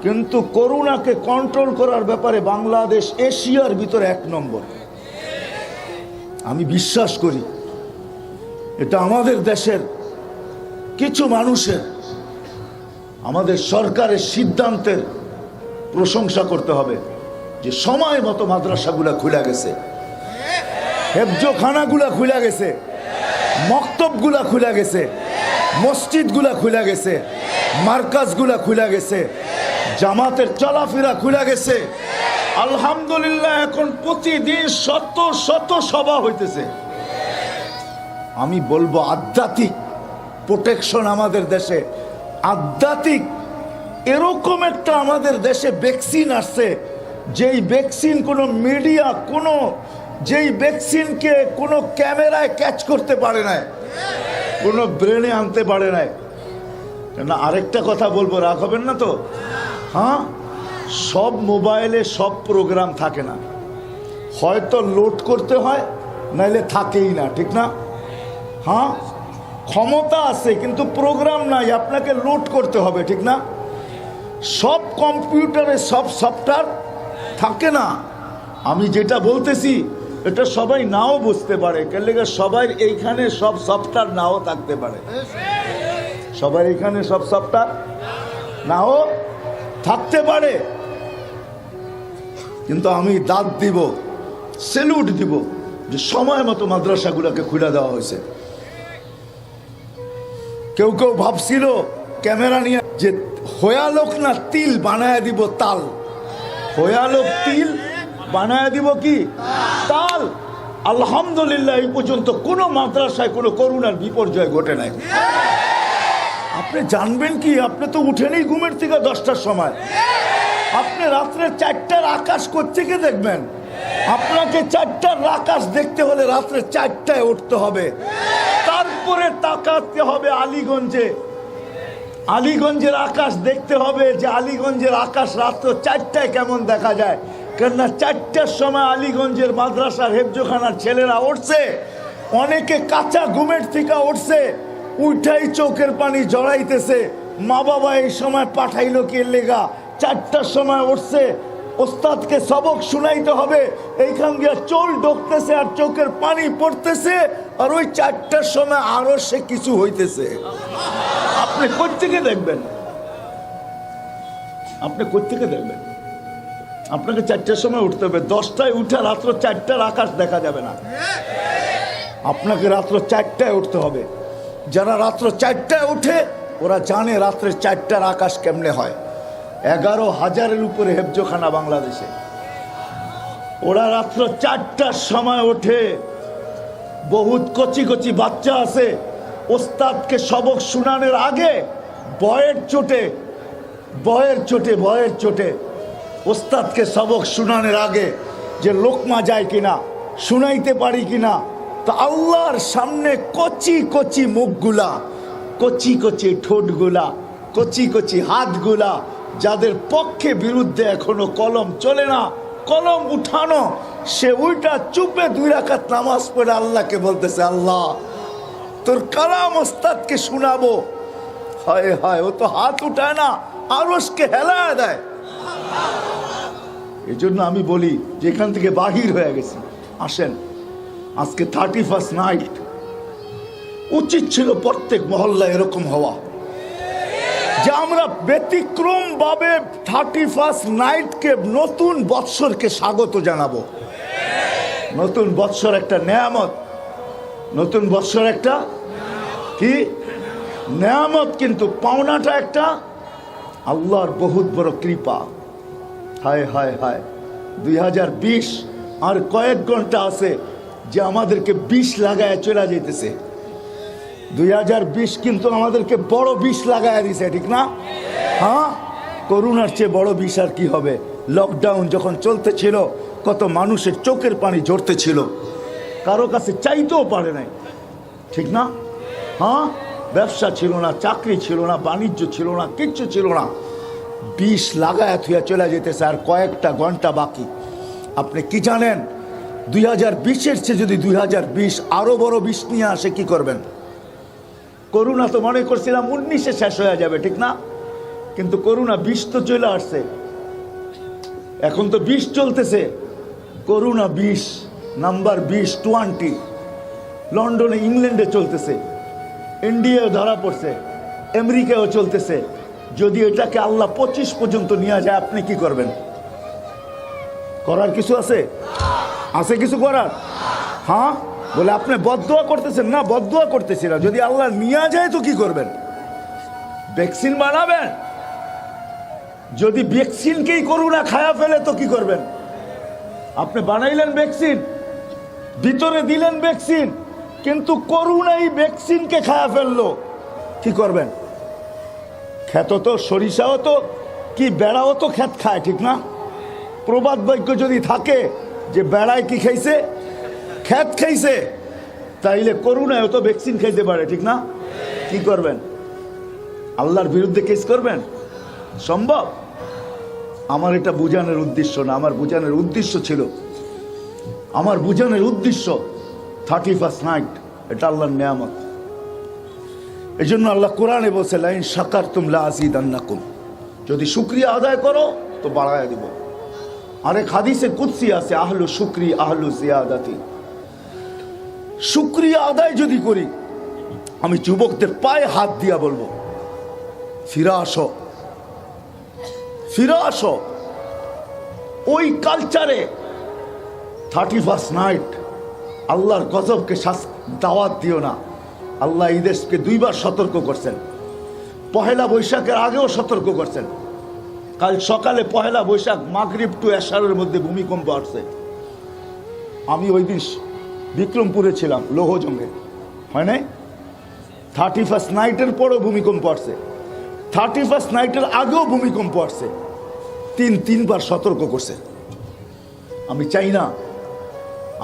কিন্তু করোনাকে কন্ট্রোল করার ব্যাপারে বাংলাদেশ এশিয়ার ভিতরে 1 নম্বর। আমি বিশ্বাস করি এটা আমাদের দেশের কিছু মানুষের, আমাদের সরকারের সিদ্ধান্তের প্রশংসা করতে হবে যে সময় মতো মাদ্রাসাগুলা খুলে গেছে, হেফজোখানাগুলা খুলে গেছে, মক্তবগুলা খুলে গেছে, মসজিদগুলা খুলে গেছে, মার্কাজগুলা খুলে গেছে, জামাতের চলাফেরা খুলে গেছে। আলহামদুলিল্লাহ, এখন প্রতিদিন শত শত সভা হইতেছে। আমি বলবো আধ্যাত্মিক প্রোটেকশন আমাদের দেশে, আধ্যাত্মিক এরকম একটা আমাদের দেশে ভ্যাকসিন আসছে, যেই ভ্যাকসিন কোনো মিডিয়া, কোনো যেই ভ্যাকসিনকে কোনো ক্যামেরায় ক্যাচ করতে পারে না, কোনো ব্রেনে আনতে পারে না। না, আরেকটা কথা বলবো, রাগ হবেন না তো? হ্যাঁ, সব মোবাইলে সব প্রোগ্রাম থাকে না, হয়তো লোড করতে হয়, নাইলে থাকেই না, ঠিক না? হ্যাঁ, ক্ষমতা আছে কিন্তু প্রোগ্রাম নাই, আপনাকে লোড করতে হবে, ঠিক না? সব কম্পিউটারে সব সফটওয়্যার থাকে না। আমি যেটা বলতেছি এটা সবাই নাও বুঝতে পারে, কেন সবাই এইখানে সব সফটওয়্যার নাও থাকতে পারে, সবাই এখানে সব সফটওয়্যার নাও থাকতে পারে। কিন্তু আমি দাঁত দিব, স্যালুট দিব যে সময় মতো মাদ্রাসাগুলোকে খুলে দেওয়া হয়েছে। কেউ কেউ ভাবছিল ক্যামেরা নিয়ে যে হয়ালোক না তিল বানায় দিব তাল, হয়ালোক তিল বানায় দিব কি তাল। আলহামদুলিল্লাহ, এই পর্যন্ত কোনো মাদ্রাসায় কোনো করোনার বিপর্যয় ঘটে নাই। আপনি জানবেন কি, আপনি তো উঠেনই ঘুমের থেকে 10টার সময়, আপনি রাত্রে 4টার আকাশ কোত্থেকে দেখবেন? আপনাকে 4টার আকাশ দেখতে হলে রাত্রে 4টায় উঠতে হবে, তারপরে তাকাতে হবে আলীগঞ্জে, আলীগঞ্জের আকাশ দেখতে হবে যে আলীগঞ্জের আকাশ রাত্র 4টায় কেমন দেখা যায়। কেননা 4টার সময় আলীগঞ্জের মাদ্রাসার হেফজোখানার ছেলেরা উঠছে, অনেকে কাঁচা ঘুমের থেকে উঠছে, উঠাই চোখের পানি জড়াইতেছে। মা বাবা এই সময় পাঠাইলো কে লেগা, 4টার সময় উঠছে, ওস্তাদকে সবক শুনাইতে হবে, এইখান দিয়ে চোল ঢুকতেছে আর চোখের পানি পড়তেছে, আর ওই 4টার সময় আরো সে কিছু হইতেছে। আপনি কোত্থেকে দেখবেন? আপনি কোত্থেকে দেখবেন? আপনাকে 4টার সময় উঠতে হবে, 10টায় উঠে রাত্র 4টার আকাশ দেখা যাবে না, আপনাকে রাত্র 4টায় উঠতে হবে। যারা রাত্র 4টায় উঠে ওরা জানে রাত্রে 4টার আকাশ কেমনে হয়। 11,000-এর উপরে হেফজোখানা বাংলাদেশে, ওরা রাত্র 4টার সময় ওঠে। বহুত কচি কচি বাচ্চা আছে, ওস্তাদকে সবক শুনানোর আগে বয়ের চোটে ওস্তাদকে সবক শুনানোর আগে যে লোকমা যায় কিনা, শুনাইতে পারি কিনা, তো আল্লাহর সামনে কচি কচি মুখগুলা, কচি কচি ঠোঁটগুলা, কচি কচি হাতগুলা, যাদের পক্ষে বিরুদ্ধে এখনো কলম চলে না, কলম উঠানো, সে উল্টা চুপে 2 রাকাত নামাজ পড়ে আল্লাহকে বলতেছে, আল্লাহ তোর কালাম ওস্তাদকে শোনাবো। হায় হায়, ও তো হাত উঠায় না, আরশকে হেলায় দেয়। এই জন্য আমি বলি যেখান থেকে বাহির হয়ে গেছি, আসেন আজকে 31st নাইট, উচিত ছিল প্রত্যেক মহল্লায় এরকম হওয়া যে আমরা ব্যতিক্রম ভাবে 31st নাইটকে, নতুন বৎসরকে স্বাগত জানাবো। নতুন বৎসর একটা নেয়ামত, নতুন বৎসর একটা কি নেয়ামত, কিন্তু পাওনাটা একটা আল্লাহর বহুত বড় কৃপা। হায় হায় হায়, 2020 আর কয়েক ঘন্টা আছে যে আমাদেরকে বিষ লাগায় চলে যেতেছে। 2020 কিন্তু আমাদেরকে বড় বিষ লাগায় দিছে, ঠিক না? হ্যাঁ, করোনার চেয়ে বড় বিষ আর কি হবে? লকডাউন যখন চলতেছিল, কত মানুষের চোখের পানি ঝরতে ছিল, কারো কাছে চাইতেও পারে নাই, ঠিক না? হ্যাঁ, ব্যবসা ছিল না, চাকরি ছিল না, বাণিজ্য ছিল না, কিচ্ছু ছিল না। বিষ লাগায় থুয়া চলে যেতেছে, আর কয়েকটা ঘন্টা বাকি। আপনি কি জানেন 2020-এর চেয়ে যদি 2020 আরো বড় বিষ নিয়ে আসে কি করবেন? করোনা তো মনে করছিলাম 19-এ শেষ হয়ে যাবে, ঠিক না? কিন্তু করোনা 20 তো চলে আসছে, এখন তো 20 চলতেছে। করোনা 20 নাম্বার 20 লন্ডনে ইংল্যান্ডে চলতেছে, ইন্ডিয়াও ধরা পড়ছে, আমেরিকাও চলতেছে। যদি এটাকে আল্লাহ 25 পর্যন্ত নিয়ে যায় আপনি কি করবেন? করার কিছু আছে? আছে কিছু করার? হ্যাঁ বলে আপনি বদদোয়া করতেছেন না? বদদোয়া করতেছি না, যদি আল্লাহ নিয়ে যায় তো কি করবেন? ভ্যাকসিন বানাবেন। যদি ভ্যাকসিনকেই করোনা খায়া ফেলে তো কি করবেন? আপনি বানাইলেন ভ্যাকসিন, ভিতরে দিলেন ভ্যাকসিন, কিন্তু করোনাই ভ্যাকসিনকে খায়া ফেললো, কি করবেন? ক্ষেত তো সরিষাও তো কি বেড়াও তো ক্ষেত খায়, ঠিক না? প্রবাদ বাক্য যদি থাকে যে বেড়ায় কি খাইছে? ক্ষেত খাইছে। তাইলে করোনায় তো ভ্যাকসিন খাইতে পারে, ঠিক না? কি করবেন? আল্লাহর বিরুদ্ধে কেস করবেন? সম্ভব? আমার এটা বুঝানোর উদ্দেশ্য না, আমার বুঝানোর উদ্দেশ্য ছিল, আমার বুঝানোর উদ্দেশ্য 31st নাইট এটা আল্লাহর নিয়ামত। এই জন্য আল্লাহ কোরআনে বলছে লাইন শাকারতুম লাযিদান্নাকুম, যদি শুকরিয়া আদায় করো তো বাড়ায় দিব। আরেক হাদিসে কুদসি আছে আহলু শুকরি আহলু জিয়াদাতি, শুকরিয়া আদায় যদি করি, আমি যুবকদের পায়ে হাত দিয়া বলবো ফিরে আসো, ফিরে আসো। ওই কালচারে 31st নাইট আল্লাহর গজবকে দাওয়াত দিও না। আল্লাহ এই দেশকে 2 বার সতর্ক করছেন, পহেলা বৈশাখের আগেও সতর্ক করছেন। কাল সকালে পহেলা বৈশাখ মাগরিব টু এশারের মধ্যে ভূমিকম্প আসছে। আমি ওই দিন বিক্রমপুরে ছিলাম, লৌহজঙ্গে, হয় নাই? 31st নাইটের পরও ভূমিকম্প আসছে, 31st নাইটের আগেও ভূমিকম্প আসছে। 3 বার সতর্ক করছে। আমি চাই না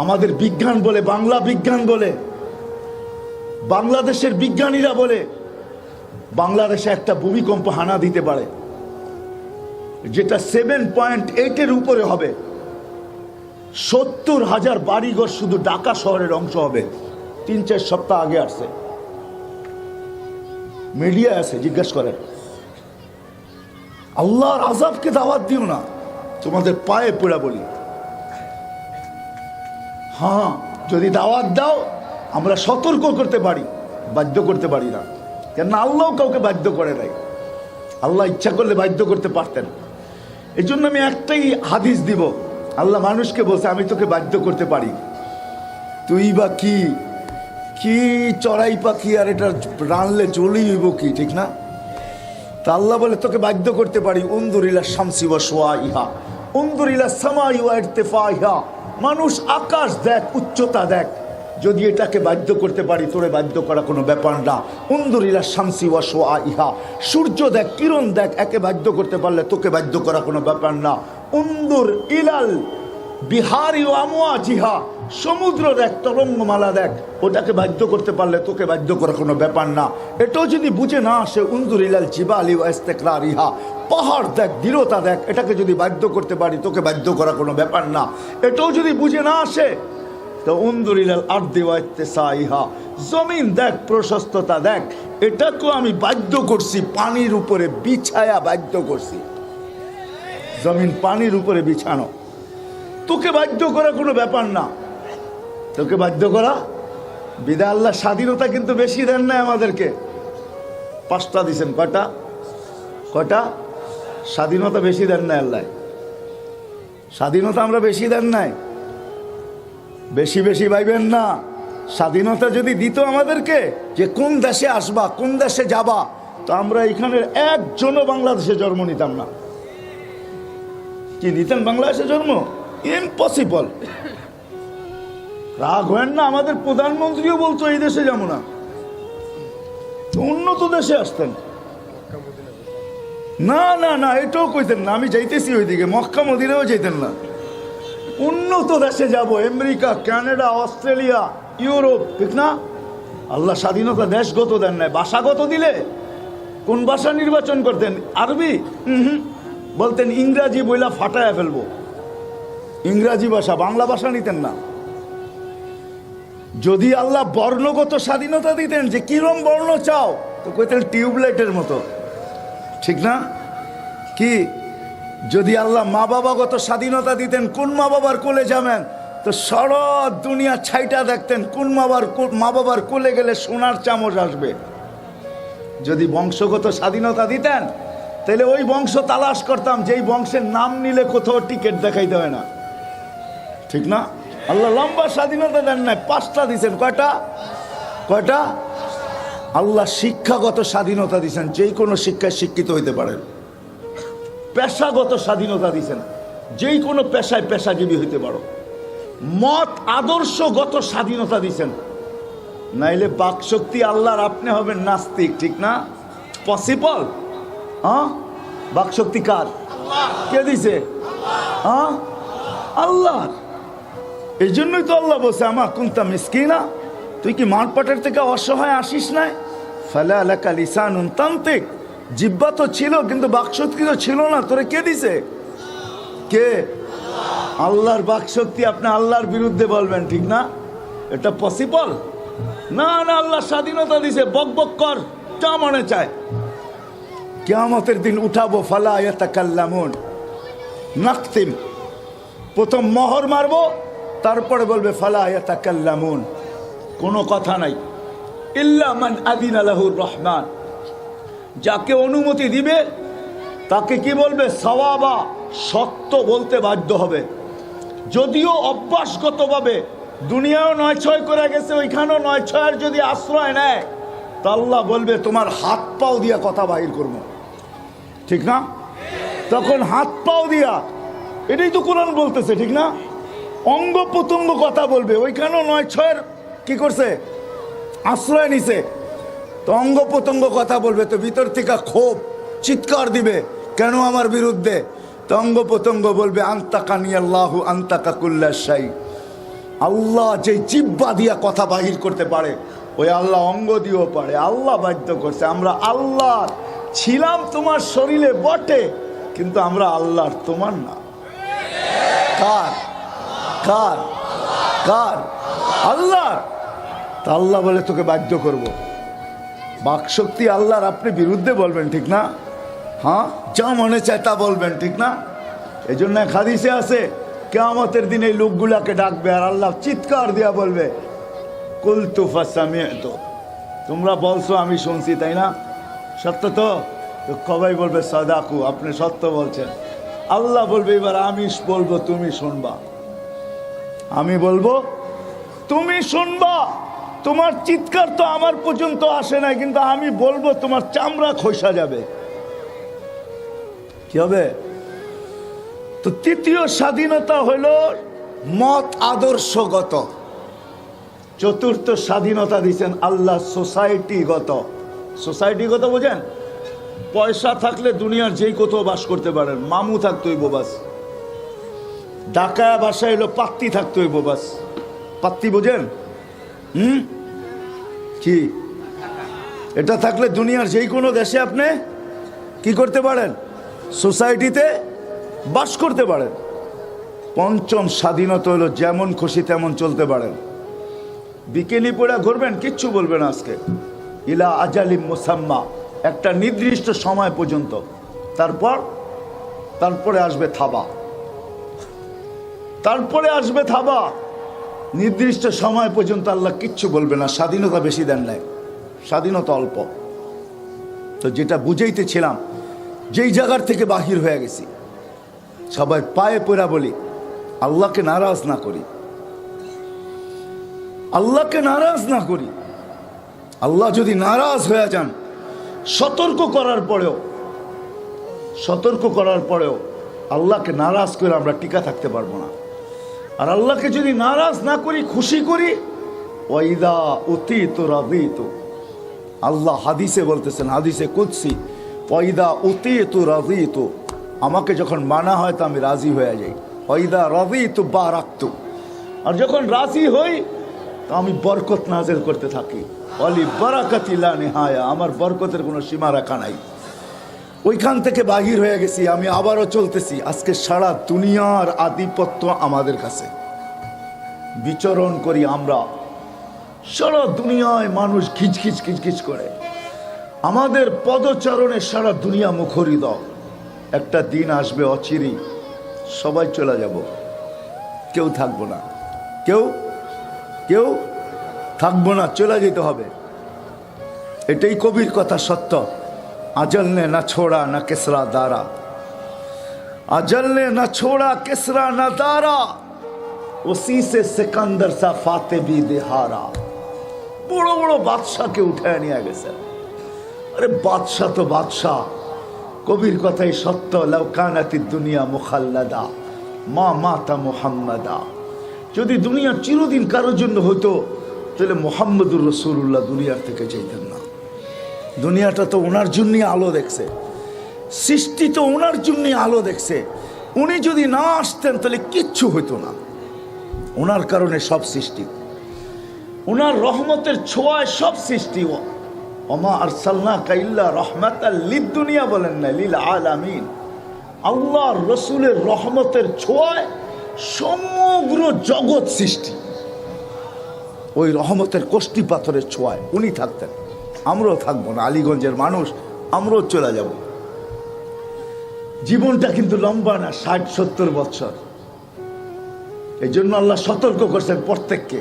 আমাদের বিজ্ঞান বলে, বাংলা বিজ্ঞান বলে, বাংলাদেশের বিজ্ঞানীরা বলে বাংলাদেশে একটা ভূমিকম্প হানা দিতে পারে যেটা 7.8-এর উপরে হবে। 70,000 বাড়িঘর শুধু ঢাকা শহরের অংশ হবে। 3-4 সপ্তাহ আগে আসছে, মিডিয়া আছে, জিজ্ঞাসা করেন। আল্লাহর আযাবকে দাওয়াত দিও না, তোমাদের পায়ে পড়া বলি। হ্যাঁ যদি দাওয়াত দাও আমরা সতর্ক করতে পারি, বাধ্য করতে পারি না, কেন আল্লাহ কাউকে বাধ্য করে নাই। আল্লাহ ইচ্ছা করলে বাধ্য করতে পারতেন। এই জন্য আমি একটাই হাদিস দিব, আল্লাহ মানুষকে বলছে আমি তোকে বাধ্য করতে পারি, তুই বা কি কি চড়াই পাখি আর এটা রানলে চলেই হইব কি, ঠিক না? তা আল্লাহ বলে তোকে বাধ্য করতে পারি। উনদুরিলা শামসি ওয়া শুআইহা উনদুরিলা সামাই ওয়া ইরতিফাইহা, মানুষ আকাশ দেখ, উচ্চতা দেখ, যদি এটাকে বাধ্য করতে পারি তোরে বাধ্য করা কোনো ব্যাপার না। উনদুরিলা শামসি ওয়া শুআইহা, সূর্য দেখ, কিরণ দেখ, একে বাধ্য করতে পারলে তোকে বাধ্য করা কোনো ব্যাপার না। উনদুর ইলাল বিহারি ওয়া আমওয়াজিহা, সমুদ্র দেখ, তরঙ্গমালা দেখ, ওটাকে বাধ্য করতে পারলে তোকে বাধ্য করা কোনো ব্যাপার না। এটাও যদি বুঝে না আসে, উনদুর ইলাল জিবালি ওয়া ইস্তিকরারিহা, পাহাড় দেখ, দৃঢ়তা দেখ, এটাকে যদি বাধ্য করতে পারি তোকে বাধ্য করা কোনো ব্যাপার না। এটাও যদি বুঝে না আসে তো উনদুর ইলাল আরদি ওয়া ইত্তিসাইহা, জমিন দেখ, প্রশস্ততা দেখ, এটাকেও আমি বাধ্য করছি, পানির উপরে বিছায়া বাধ্য করছি। জমিন পানির উপরে বিছানো, তোকে বাধ্য করা কোনো ব্যাপার না, তোকে বাধ্য করা। বিদা আল্লাহ স্বাধীনতা কিন্তু বেশি দেন নাই আমাদেরকে, 5টা দিছেন। কয়টা? স্বাধীনতা বেশি দেন নাই আল্লাহ, স্বাধীনতা আমরা বেশি দেন নাই। বেশি বেশি ভাইবেন না। স্বাধীনতা যদি দিত আমাদেরকে যে কোন দেশে আসবা, কোন দেশে যাবা, তো আমরা এখানের একজনও বাংলাদেশে জন্ম নিতাম না। কি নিতেন বাংলাদেশে জন্ম? ইম্পসিবল। রাগ হয় না, আমাদের প্রধানমন্ত্রীও বলতো এই দেশে যাবো না, তো উন্নত দেশে আসতেন। না না না, এটাও কইতেন না আমি যাইতেছি ওইদিকে, মক্কা মদিনাও যাইতেন না। উন্নত দেশে যাব, আমেরিকা, কানাডা, অস্ট্রেলিয়া, ইউরোপ, ঠিক না? আল্লাহ স্বাধীনতা দেশগত দেন নাই, ভাষাগত দিলে কোন ভাষা নির্বাচন করতেন? আরবি? বলতেন ইংরাজি বইলা ফাটায়া ফেলবো, ইংরাজি ভাষা, বাংলা ভাষা নিতেন না। যদি আল্লাহ বর্ণগত স্বাধীনতা দিতেন, যে কিরম বর্ণ চাও, তো কইতেন টিউবলাইটের মতো, ঠিক না? কি যদি আল্লাহ মা বাবাগত স্বাধীনতা দিতেন, কোন মা বাবার কোলে যাবেন, তো সারা দুনিয়া ছাইটা দেখতেন, কোন মা বাবার কোলে গেলে সোনার চামচ আসবে। যদি বংশগত স্বাধীনতা দিতেন, তাহলে ওই বংশ তালাশ করতাম, যেই বংশের নাম নিলে কোথাও টিকিট দেখাইতে হয় না, ঠিক না? আল্লাহ লম্বা স্বাধীনতা দেন নাই, 5টা দিয়েছেন। কয়টা? আল্লাহ শিক্ষাগত স্বাধীনতা দিয়েছেন, যেই কোনো শিক্ষায় শিক্ষিত হইতে পারেন। পেশাগত স্বাধীনতা দিয়েছেন, যেই কোনো পেশায় পেশাজীবী হইতে পারো। মত আদর্শগত স্বাধীনতা দিয়েছেন, নাইলে বাকশক্তি আল্লাহর, আপনি হবেন নাস্তিক, ঠিক না? পসিবল? হ্যাঁ, বাকশক্তি কার? কে দিছে? হ্যাঁ, আল্লাহ। এই জন্যই তো আল্লাহ বলছে, আমা কুনতা মিসকিনা, তুই কি মানপাটের থেকে অসহায় আসিস নাই? ফালা লাকা লিসানুন তানতিক, জিহ্বা তো ছিল কিন্তু বাকশক্তি তো ছিল না, তোরে কে দিছে? কে? আল্লাহর বাকশক্তি। আপনি আল্লাহর বিরুদ্ধে বলবেন, ঠিক না? এটা পসিবল না। না, আল্লাহ স্বাধীনতা দিছে, বক বক কর, যা মনে চায়। কিয়ামতের দিন উঠাবো, ফালা ইয়াতাকাল্লামুন, নাকতিম, প্রথম মোহর মারবো, তারপরে বলবে ফালা ইয়াতাকাল্লামুন, কোনো কথা নাই। ইল্লা মান আযিনা লাহুর রহমান, যাকে অনুমতি দিবে তাকে কি বলবে? সাওয়াবা, সত্য বলতে বাধ্য হবে। যদিও অভ্যাসগতভাবে দুনিয়াও 9-6 করে গেছে, ওইখানেও 9-6 যদি আশ্রয় নেয়, তা আল্লাহ বলবে তোমার হাত পাও দিয়া কথা বাহির করবো, ঠিক না? তখন হাত পাও দিয়া, এটাই তো কোরআন বলতেছে, ঠিক না? অঙ্গ প্রত্যঙ্গ কথা বলবে, ওইখানেও 9-6 কি করছে? আশ্রয় নিছে, তো অঙ্গ প্রত্যঙ্গ কথা বলবে। তো ভিতর থেকে ক্ষোভ, চিৎকার দিবে, কেন আমার বিরুদ্ধে? তো অঙ্গ প্রত্যঙ্গ বলবে আনতাকানি আল্লাহু আনতাকা কুল্লা শাই। আল্লাহ যে জিহ্বা দিয়া কথা বাহির করতে পারে, ওই আল্লাহ অঙ্গ দিয়েও পারে। আল্লাহ বাধ্য করছে। আমরা আল্লাহ ছিলাম তোমার শরীরে বটে, কিন্তু আমরা আল্লাহর, তোমার না। কার? কার? কার? আল্লাহ। তা আল্লাহ বলে তোকে বাধ্য করব। বাকশক্তি আল্লাহর, আপনি বিরুদ্ধে বলবেন, ঠিক না? হ্যাঁ, যা মনে চায় তা বলবেন, ঠিক না? এই জন্য এক হাদিসে আছে, কিয়ামতের দিন এই লোকগুলাকে ডাকবে আর আল্লাহ চিৎকার দিয়া বলবে কুলতু ফাসামি'তু, তোমরা বলছো আমি শুনছি, তাই না? সত্য তো? সবাই বলবে সাদাকু, আপনি সত্য বলছেন। আল্লাহ বলবে এবার আমি বলবো, তুমি শুনবা। আমি বলবো, তুমি শুনবা। তোমার চিৎকার তো আমার পর্যন্ত আসে না, কিন্তু আমি বলবো, তোমার চামড়া খসা যাবে। কি হবে? তো তৃতীয় স্বাধীনতা হলো মত আদর্শগত। চতুর্থ স্বাধীনতা দিচ্ছেন আল্লাহ সোসাইটিগত। সোসাইটিগত বোঝেন? পয়সা থাকলে দুনিয়ার যেই কোথাও বাস করতে পারেন, মামু থাকতে হইব বাস। ঢাকা বাসায় হলো পাত্তি থাকতে হইব বাস। পাত্তি বোঝেন? কি? এটা থাকলে দুনিয়ার যেই কোনো দেশে আপনি কি করতে পারেন? সোসাইটিতে বাস করতে পারেন। পঞ্চম স্বাধীনতা হলো যেমন খুশি তেমন চলতে পারেন। বিকেলি পড়া ঘুরবেন, কিচ্ছু বলবেন আজকে। ইলা আজালিম মুসাম্মা, একটা নির্দিষ্ট সময় পর্যন্ত, তারপরে আসবে থাবা। তারপরে আসবে থাবা। নির্দিষ্ট সময় পর্যন্ত আল্লাহ কিচ্ছু বলবে না। স্বাধীনতা বেশি দেন নাই, স্বাধীনতা অল্প। তো যেটা বুঝাইতেছিলাম, যেই জায়গার থেকে বাহির হয়ে গেছি, সবাই পায়ে পড়া বলি আল্লাহকে নারাজ না করি, আল্লাহকে নারাজ না করি। আল্লাহ যদি নারাজ হয়ে যান, সতর্ক করার পরেও আল্লাহকে নারাজ করে আমরা টিকা থাকতে পারবো না। আর আল্লাহকে যদি নারাজ না করি, খুশি করি, ওয়াইদা উতিতু রাদিতু, আল্লাহ হাদিসে বলতেছেন, হাদিসে কুদসি, ওয়াইদা উতিতু রাদিতু, আমাকে যখন মানা হয় তো আমি রাজি হয়ে যাই। ওয়াইদা রাদিতু বারাকতু, আর যখন রাজি হই তো আমি বরকত নাযিল করতে থাকি। ওয়ালি বারাকাতি লা নিহায়া, আমার বরকতের কোনো সীমা রাখা নাই। ওইখান থেকে বাহির হয়ে গেছি, আমি আবারও চলতেছি। আজকে সারা দুনিয়ার আধিপত্য আমাদের কাছে, বিচরণ করি আমরা। সারা দুনিয়ায় মানুষ খিচখিচ খিচখিচ করে, আমাদের পদচারণে সারা দুনিয়া মুখরিত। একটা দিন আসবে অচিরি, সবাই চলে যাব, কেউ থাকবো না, কেউ কেউ থাকবো না, চলে যেতে হবে। এটাই কবির কথা সত্য। अजल ने न छोड़ा न किसरा दारा, अजल ने न छोड़ा किसरा न दारा, उसी से सिकंदर सा फाते भी दिहारा। बड़ो बड़ो बादशाह के उठाया नहीं आगे से। अरे बादशाह तो बादशाह, कबीर कथाई सत्य। लव कानाति दुनिया मुखल्लदा मा माता मुहम्मदा। যদি দুনিয়া চিরদিন কারোর জন্য হতো তাহলে মুহাম্মদুর রাসূলুল্লাহ দুনিয়ার থেকে যেতেন না। দুনিয়াটা তো ওনার জন্যই আলো দেখছে, সৃষ্টি তো ওনার জন্যই আলো দেখছে। উনি যদি না আসতেন তাহলে কিচ্ছু হইতো না। ওনার কারণে সব সৃষ্টি, ওনার রহমতের ছোঁয়ায় সব সৃষ্টি। ওমা আরসালনাকা ইল্লা রাহমাতাল লিদ-দুনিয়া বলেন না, লিল আলামিন। আল্লাহর রাসূলের রহমতের ছোঁয়ায় সমগ্র জগৎ সৃষ্টি। ওই রহমতের কষ্টি পাথরের ছোঁয়ায় উনি থাকতেন, আমরাও থাকবো না। আলীগঞ্জের মানুষ, আমরাও চলে যাব। জীবনটা কিন্তু লম্বা না, 60-70 বছর। এই জন্য আল্লাহ সতর্ক করছেন প্রত্যেককে,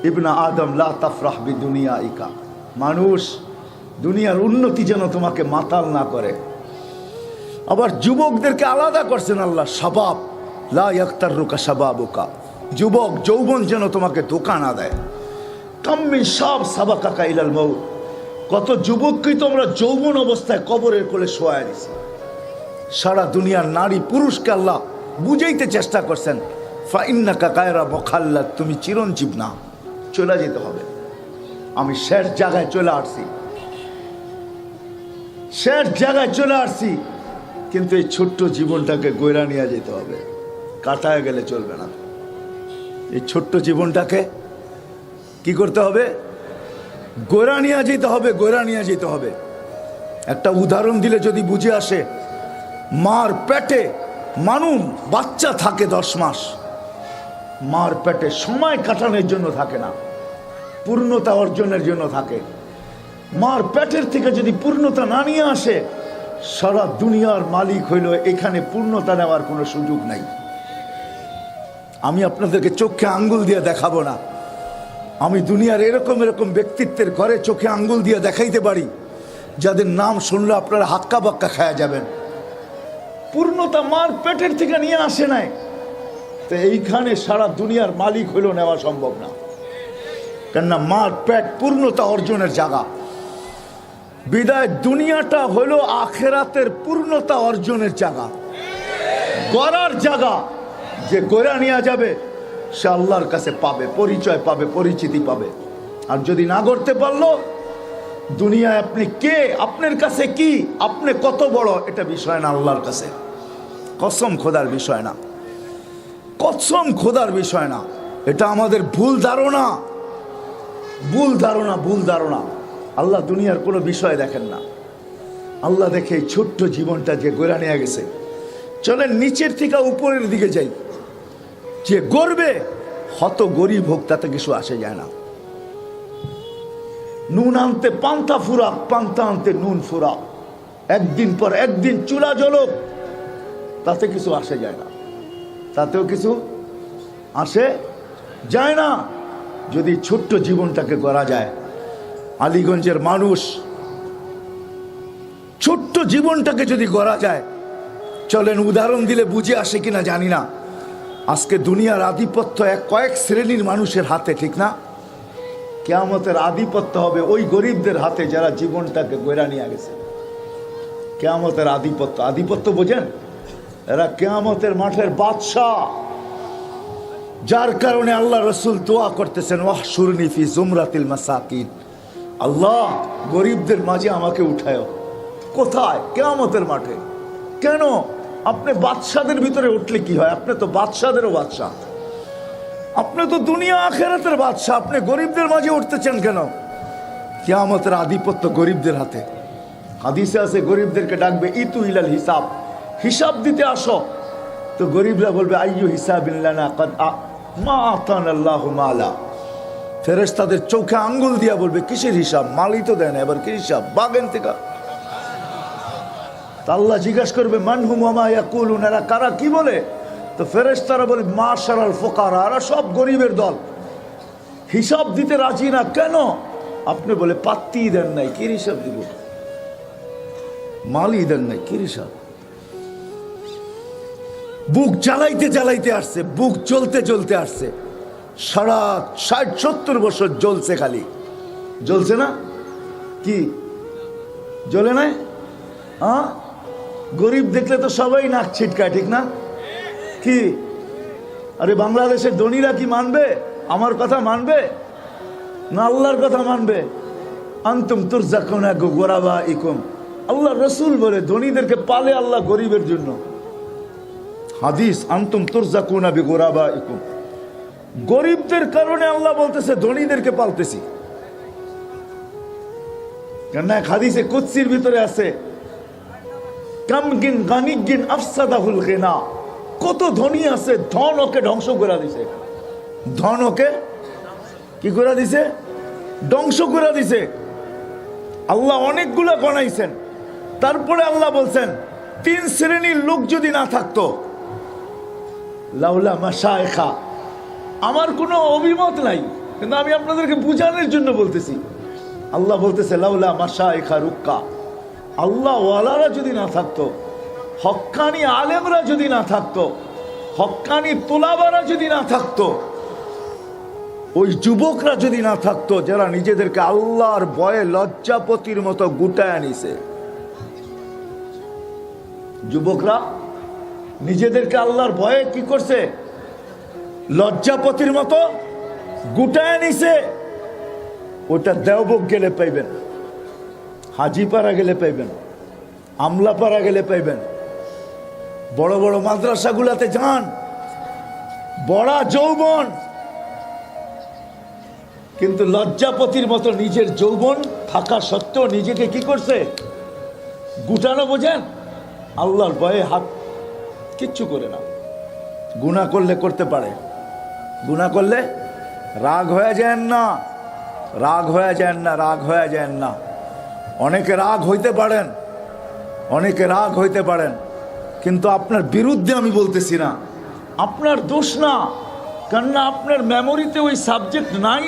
ইবনা আদম লা তাফরাহ বিদুনিয়াইকা। মানুষ, দুনিয়ার উন্নতি যেন তোমাকে মাতাল না করে। আবার যুবকদেরকে আলাদা করছেন আল্লাহ, শাবাব লা ইয়াক্তাররুকা শাবাবুকা। যুবক যৌবন যেন তোমাকে ধোঁকা না দেয়। কাম্মি শাব সাবাকাকা ইলাল মাউত। কত যুবককেই তোমরা যৌবন অবস্থায় কবরের কোলে শোয়া দিছে। সারা দুনিয়ার নারী পুরুষকে আল্লাহ বুঝাইতে চেষ্টা করছেন, ফাইন্নাকা গায়রা মুখাল্লাদ, তুমি চিরঞ্জীব না, চলে যেতে হবে। আমি শেষ জায়গায় চলে আসছি, শেষ জায়গায় চলে আসছি। কিন্তু এই ছোট্ট জীবনটাকে গয়রা নিয়ে যেতে হবে, কাটায় গেলে চলবে না। এই ছোট্ট জীবনটাকে কি করতে হবে? গয়রা নিয়ে যেতে হবে, গয়রা নিয়ে যেতে হবে। একটা উদাহরণ দিলে যদি বুঝে আসে, মার পেটে মানুষ বাচ্চা থাকে 10 মাস। মার পেটে সময় কাটানোর জন্য থাকে না, পূর্ণতা অর্জনের জন্য থাকে। মার পেটের থেকে যদি পূর্ণতা না নিয়ে আসে, সারা দুনিয়ার মালিক হইল, এখানে পূর্ণতা নেওয়ার কোনো সুযোগ নাই। আমি আপনাদেরকে চোখে আঙ্গুল দিয়ে দেখাবো না। আমি দুনিয়ার এরকম এরকম ব্যক্তিত্বের ঘরে চোখে আঙ্গুল দিয়ে দেখাইতে পারি, যাদের নাম শুনলে আপনারা হাক্কা বাক্কা খায়া যাবেন। পূর্ণতা মার পেটের থেকে নিয়ে আসে নাই, তো এইখানে সারা দুনিয়ার মালিক হইল নেওয়া সম্ভব না। কেননা মার পেট পূর্ণতা অর্জনের জায়গা। বিদায় দুনিয়াটা হইল আখেরাতের পূর্ণতা অর্জনের জায়গা, গড়ার জায়গা। যে গড়া নিয়ে যাবে সে আল্লাহর কাছে পাবে, পরিচয় পাবে, পরিচিতি পাবে। আর যদি না করতে পারলো, দুনিয়ায় আপনি কে, আপনার কাছে কি, আপনি কত বড়, এটা বিষয় না আল্লাহর কাছে। কসম খোদার বিষয় না, কসম খোদার বিষয় না। এটা আমাদের ভুল ধারণা, ভুল ধারণা, ভুল ধারণা। আল্লাহ দুনিয়ার কোনো বিষয় দেখেন না। আল্লাহ দেখে এই ছোট্ট জীবনটা যে গড়া নিয়ে গেছে। চলেন নিচের থেকে উপরের দিকে যাই। যে গড়বে হত গরিব হোক, তাতে কিছু আসে যায় না। নুন আনতে পান্তা ফুরাক, পান্তা আনতে নুন ফুরাক। একদিন পর একদিন চুলা জ্বলক, তাতে কিছু আসে যায় না, তাতেও কিছু আসে যায় না। যদি ছোট্ট জীবনটাকে গড়া যায়। আলীগঞ্জের মানুষ, ছোট্ট জীবনটাকে যদি গড়া যায়, চলেন উদাহরণ দিলে বুঝে আসে কিনা জানি না। আজকে দুনিয়ার আধিপত্য কয়েক শ্রেণীর মানুষের হাতে, ঠিক না? কিয়ামতের আধিপত্য হবে ওই গরিবদের হাতে যারা জীবনটাকে গড়া নিয়ে গেছে। কিয়ামতের আধিপত্য, আধিপত্য বোঝেন? এরা কিয়ামতের মাঠের বাদশাহ। যার কারণে আল্লাহ রসুল দোয়া করতেছেন, ওয়াহশুরনি ফি জুমরাতিল মাসাকিন। আল্লাহ, গরিবদের মাঝে আমাকে উঠায়। কোথায়? কিয়ামতের মাঠে। কেন? আপনি বাদশাদের ভিতরে উঠলে কি হয়? আপনি তো বাদশাদেরও বাদশাহ, আপনি তো দুনিয়া আখেরাতের বাদশাহ। আপনি গরিবদের মাঝে উঠতেছেন কেন? কিয়ামতের আধিপত্য গরিবদের হাতে। হাদিসে আছে গরিবদেরকে ডাকবে ইতু ইলাল হিসাব, হিসাব দিতে আসো। তো গরিবরা বলবে আইয়ু হিসাবিল্লানা কাদ মা আতানাল্লাহু মালা। ফেরেশতাদের চোখে আঙ্গুল দিয়া বলবে কিসের হিসাব, মালই তো দেন, এবার কি হিসাব, বাগেন থেকে। আল্লাহ জিজ্ঞাসা করবে মানহুম ওয়া মা ইয়াকুলুন, এরা কারা, কি বলে? তো ফেরেশতারা বলে মাশারাল ফুকারা, এরা সব গরিবের দল, হিসাব দিতে রাজি না। কেন? আপনি বলে পাত্তি দেন নাই, কি হিসাব দিব, মালই দেন নাই, কি হিসাব। বুক জ্বালাইতে জ্বালাইতে আসছে, বুক জ্বলতে জ্বলতে আসছে, সারা 60-70 বছর জ্বলছে, খালি জ্বলছে না, কি জ্বলে নাই? গরিব দেখলে তো সবাই নাক ছিটকায়, ঠিক না? কি আরে বাংলাদেশের ধনীরা কি মানবে আমার কথা, মানবে না আল্লাহর কথা মানবে? আনতুম তুরজাকুনা বিগুরাবাইকুম, আল্লাহ রসুল বলে ধনীদেরকে পালে আল্লাহ গরিবের জন্য। হাদিস আনতুম তুরজাকুনা বিগুরাবাইকুম, গরিবদের কারণে আল্লাহ বলতেছে ধনীদেরকে পালতেছি। কেন এক হাদিসে কুদসির ভিতরে আছে কামগিন গানিগিন আফসাদাহুল গিনা, কত ধনী আছে, ধন ওকে ধ্বংস করে দিছে, ধন ওকে কি করে দিছে, ধ্বংস করে দিছে। আল্লাহ অনেকগুলো গণাইছেন, তারপরে আল্লাহ বলছেন 3 শ্রেণীর লোক যদি না থাকতো, লাউলা মাশায়েখা, আমার কোনো অভিমত নাই, কিন্তু আমি আপনাদেরকে বুঝানোর জন্য বলতেছি। আল্লাহ বলতেছে লাউলা মাশায়েখা রুক্কা, আল্লাহ ওয়ালারা যদি না থাকতো, হক্কানি আলেমরা যদি না থাকতো, হক্কানি তোলাবারা যদি না থাকতো, ওই যুবকরা যদি না থাকতো যারা নিজেদেরকে আল্লাহর ভয়ে লজ্জাপতির মতো গুটায় নিছে, যুবকরা নিজেদেরকে আল্লাহর ভয়ে কি করছে, লজ্জাপতির মতো গুটায় নিছে, ওটা দেওবক গেলে পাইবেন, হাজিপাড়া গেলে পাইবেন, আমলাপাড়া গেলে পাইবেন, বড় বড় মাদ্রাসাগুলাতে যান, বড় যৌবন, কিন্তু লজ্জাপতির মতো নিজের যৌবন থাকা সত্ত্বেও নিজেকে কি করছে, গুটানো, বোঝেন? আল্লাহর ভয়ে হাত কিচ্ছু করে না। গুনাহ করলে করতে পারে, গুনাহ করলে রাগ হয়ে যান না, রাগ হয়ে যান না, রাগ হয়ে যান না। অনেকে রাগ হইতে পারেন, অনেকে রাগ হইতে পারেন, কিন্তু আপনার বিরুদ্ধে আমি বলতেছি না, আপনার দোষ না, কেননা আপনার মেমোরিতে ওই সাবজেক্ট নাই।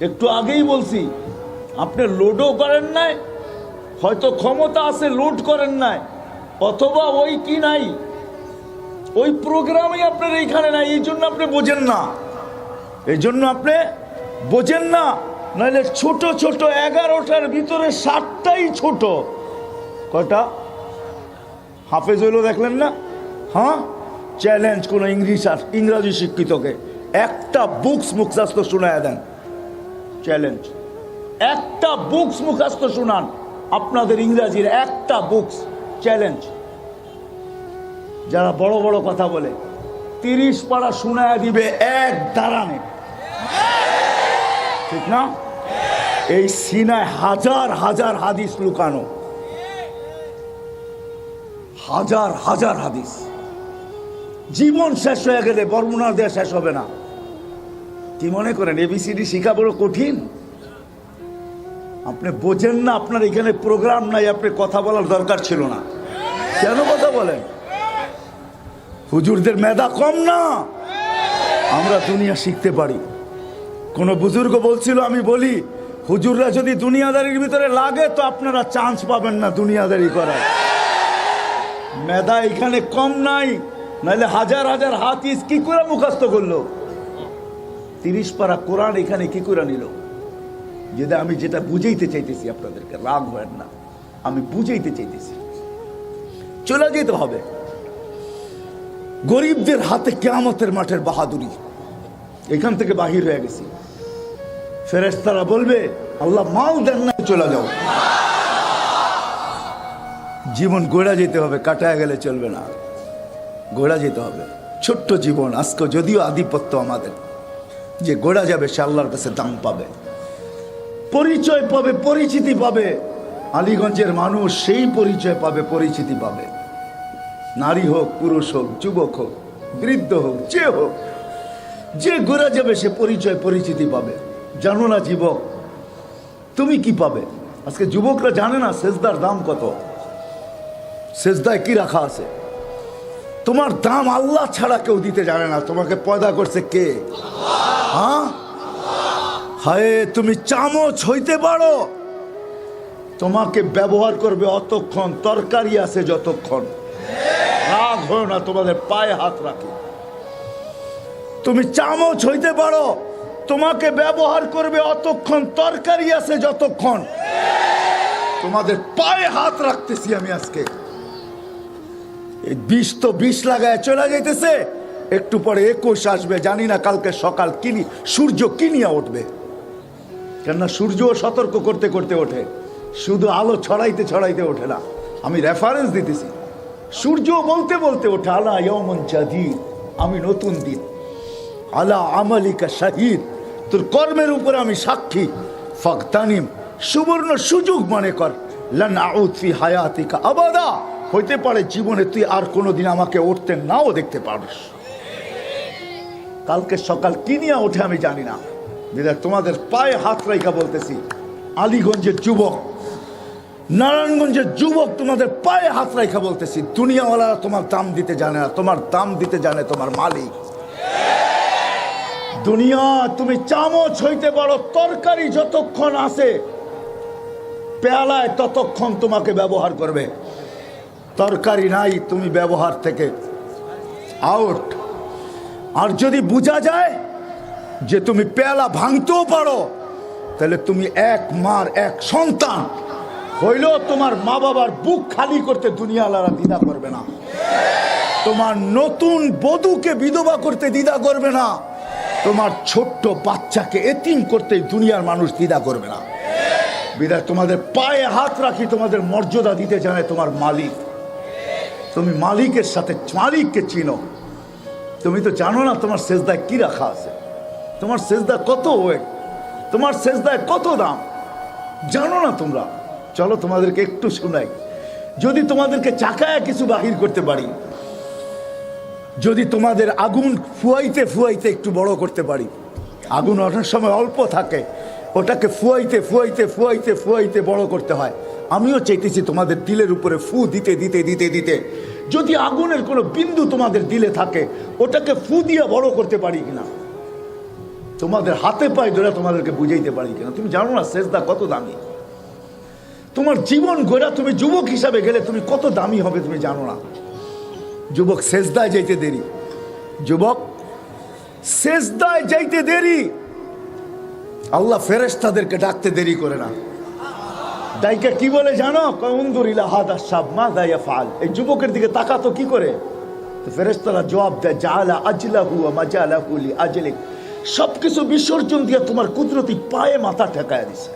একটু আগেই বলছি, আপনি লোডও করেন নাই, হয়তো ক্ষমতা আছে লোড করেন নাই, অথবা ওই কি নাই, ওই প্রোগ্রামই আপনার এইখানে নাই, এই জন্য আপনি বোঝেন না, এই জন্য আপনি বোঝেন না। নাহলে ছোট ছোট 11টার ভিতরে 7টাই ছোট। কয়টা হাফেজ হইলো দেখলেন না? হ্যাঁ, চ্যালেঞ্জ কোন ইংরাজি শিক্ষিতকে একটা বুকস মুখস্থ শোনায় দেন, চ্যালেঞ্জ, একটা বুকস মুখস্থ শোনান, আপনাদের ইংরাজির একটা বুকস, চ্যালেঞ্জ। যারা বড় বড় কথা বলে 30 পারা শোনায় দিবে এক দাঁড়ানে, ঠিক না? এই সিনায় হাজার হাজার হাদিস লুকানো, হাজার হাজার হাদিস। জীবন শেষ হয়ে গেলে বর্ণনা দেওয়া শেষ হবে না। কি মনে করেন এবিসিডি শিখা বড় কঠিন? আপনি বোঝেন না, আপনার এখানে প্রোগ্রাম নাই, আপনি কথা বলার দরকার ছিল না। কেন কথা বলেন? হুজুরদের মেধা কম না, আমরা দুনিয়া শিখতে পারি। কোন বুজুর্গ বলছিল, আমি বলি হুজুররা যদি দুনিয়াদারির ভিতরে লাগে তো আপনারা চান্স পাবেন না দুনিয়াদারি করার। মেধা এখানে কম নাই, নাহলে হাজার হাজার হাদিস কি করে মুখস্থ করলো? 30 পারা কোরআন এখানে কি করে নিল? যেটা আমি যেটা বুঝাইতে চাইতেছি আপনাদেরকে, রাগ হয় না, আমি বুঝাইতে চাইতেছি। চলে যেতে হবে। গরিবদের হাতে কিয়ামতের মাঠের বাহাদুরি, এখান থেকে বাহির হয়ে গেছি। ফেরেশতারা বলবে আল্লাহ মাল দেন না, চলে যাও। জীবন গড়া যেতে হবে, কাটায় গেলে চলবে না, গড়া যেতে হবে। ছোট্ট জীবন আজকে যদিও আধিপত্য আমাদের, যে গড়া যাবে সে আল্লাহর কাছে দাম পাবে। পরিচয় পাবে, পরিচিতি পাবে। আলীগঞ্জের মানুষ সেই পরিচয় পাবে, পরিচিতি পাবে। নারী হোক, পুরুষ হোক, যুবক হোক, বৃদ্ধ হোক, যে হোক, যে ঘুরে যাবে সে পরিচয় পরিচিতি পাবে। জানো না যুবক তুমি কি পাবে? আজকে যুবকরা জানে না সেজদার দাম কত, সেজদায় কি রাখা আছে। তোমার দাম আল্লাহ ছাড়া কেউ দিতে জানে না। তোমাকে পয়দা করছে কে? হ্যাঁ, হায় তুমি চামচ হইতে পারো, তোমাকে ব্যবহার করবে অতক্ষণ, তরকারি আছে যতক্ষণ। রাগ হয় না, তোমাদের পায়ে হাত রাখি। তুমি চামচ হইতে পারো, তোমাকে ব্যবহার করবে অতক্ষণ, তরকারি আছে যতক্ষণ। তোমাদের পায়ে হাত রাখতেছি আমি আজকে। এই 20 তো 20 লাগায় চলে যাইতেছে, একটু পরে 21 আসবে। জানি না কালকে সকাল কিনি সূর্য কিনিয়া উঠবে। কেননা সূর্য সতর্ক করতে করতে ওঠে, শুধু আলো ছড়াইতে ছড়াইতে ওঠে না। আমি রেফারেন্স দিতেছি, সূর্য বলতে বলতে ওঠে আলা ইয়াউমুন জাদীদ, আমি নতুন দিন। আলা আমালিকা শাহিদ, তোর কর্মের উপরে আমি সাক্ষী। ফাগতানিম, সুবর্ণ সুযোগ মনে কর। লান আউদ ফি হায়াতিকা আবাদা, হইতে পারে জীবনে তুই আর কোনোদিন আমাকে উঠতে নাও দেখতে পারিস। কালকে সকাল কি নিয়ে ওঠে আমি জানি না। বিধায় তোমাদের পায়ে হাত রাইখা বলতেছি, আলীগঞ্জের যুবক, নারায়ণগঞ্জের যুবক, তোমাদের পায়ে হাত রাইখা বলতেছি, দুনিয়াওয়ালারা তোমার দাম দিতে জানে না, তোমার দাম দিতে জানে তোমার মালিক। দুনিয়া তুমি চামচ হইতে পারো, তরকারি যতক্ষণ আছে পেয়ালায় ততক্ষণ তোমাকে ব্যবহার করবে। তরকারি নাই, তুমি ব্যবহার থেকে আউট। আর যদি বোঝা যায় যে তুমি পেয়ালা ভাঙতেও পারো, তাহলে তুমি এক মার এক সন্তান হইলেও তোমার মা বাবার বুক খালি করতে দুনিয়াওয়ালারা দ্বিধা করবে না। তোমার নতুন বধূকে বিধবা করতে দ্বিধা করবে না। তোমার ছোট্ট বাচ্চাকে এতিম করতে দুনিয়ার মানুষ দ্বিধা করবে না। বিধায় তোমাদের পায়ে হাত রাখি, তোমাদের মর্যাদা দিতে জানে তোমার মালিক। তুমি মালিকের সাথে মালিককে চিনো। তুমি তো জানো না তোমার সেজদায় কি রাখা আছে, তোমার সেজদা কত ওয়েট, তোমার সেজদায় কত দাম, জানো না তোমরা। চলো তোমাদেরকে একটু শোনাই। যদি তোমাদেরকে চাকায় কিছু বাহির করতে পারি, যদি তোমাদের আগুন ফুয়াইতে ফুয়াইতে একটু বড় করতে পারি, আগুন অনেক সময় অল্প থাকে, ওটাকে ফুয়াইতে ফুয়াইতে ফুয়াইতে ফুয়াইতে বড় করতে হয়। আমিও চাইতেছি তোমাদের দিলের উপরে ফু দিতে দিতে দিতে দিতে যদি আগুনের কোনো বিন্দু তোমাদের দিলে থাকে, ওটাকে ফু দিয়ে বড় করতে পারি কিনা, তোমাদের হাতে পায়ে ধরে তোমাদেরকে বুঝাইতে পারি কিনা। তুমি জানো না সেজদা কত দামি। তোমার জীবন গড়া তুমি যুবক হিসাবে গেলে তুমি কত দামি হবে তুমি জানো না। যুবক সেজদায় যাইতে দেরি, যুবক সেজদায় যাইতে দেরি। আল্লাহ ফেরেশতাদেরকে ডাকতে দেরি করে না। দাইকা কি বলে জানো? কউনদুরিলা হাদা শাব মাযা ইয়াফআল, এই যুবকের দিকে তাকাতো কি করে? তো ফেরেশতারা জবাব দেয়, জাআলা আজলাহু ওয়া মাজালাহু লিআজলিক, সবকিছু বিসর্জন দিয়ে তোমার কুদরতি পায়ে মাথা ঠেকায় দিছে।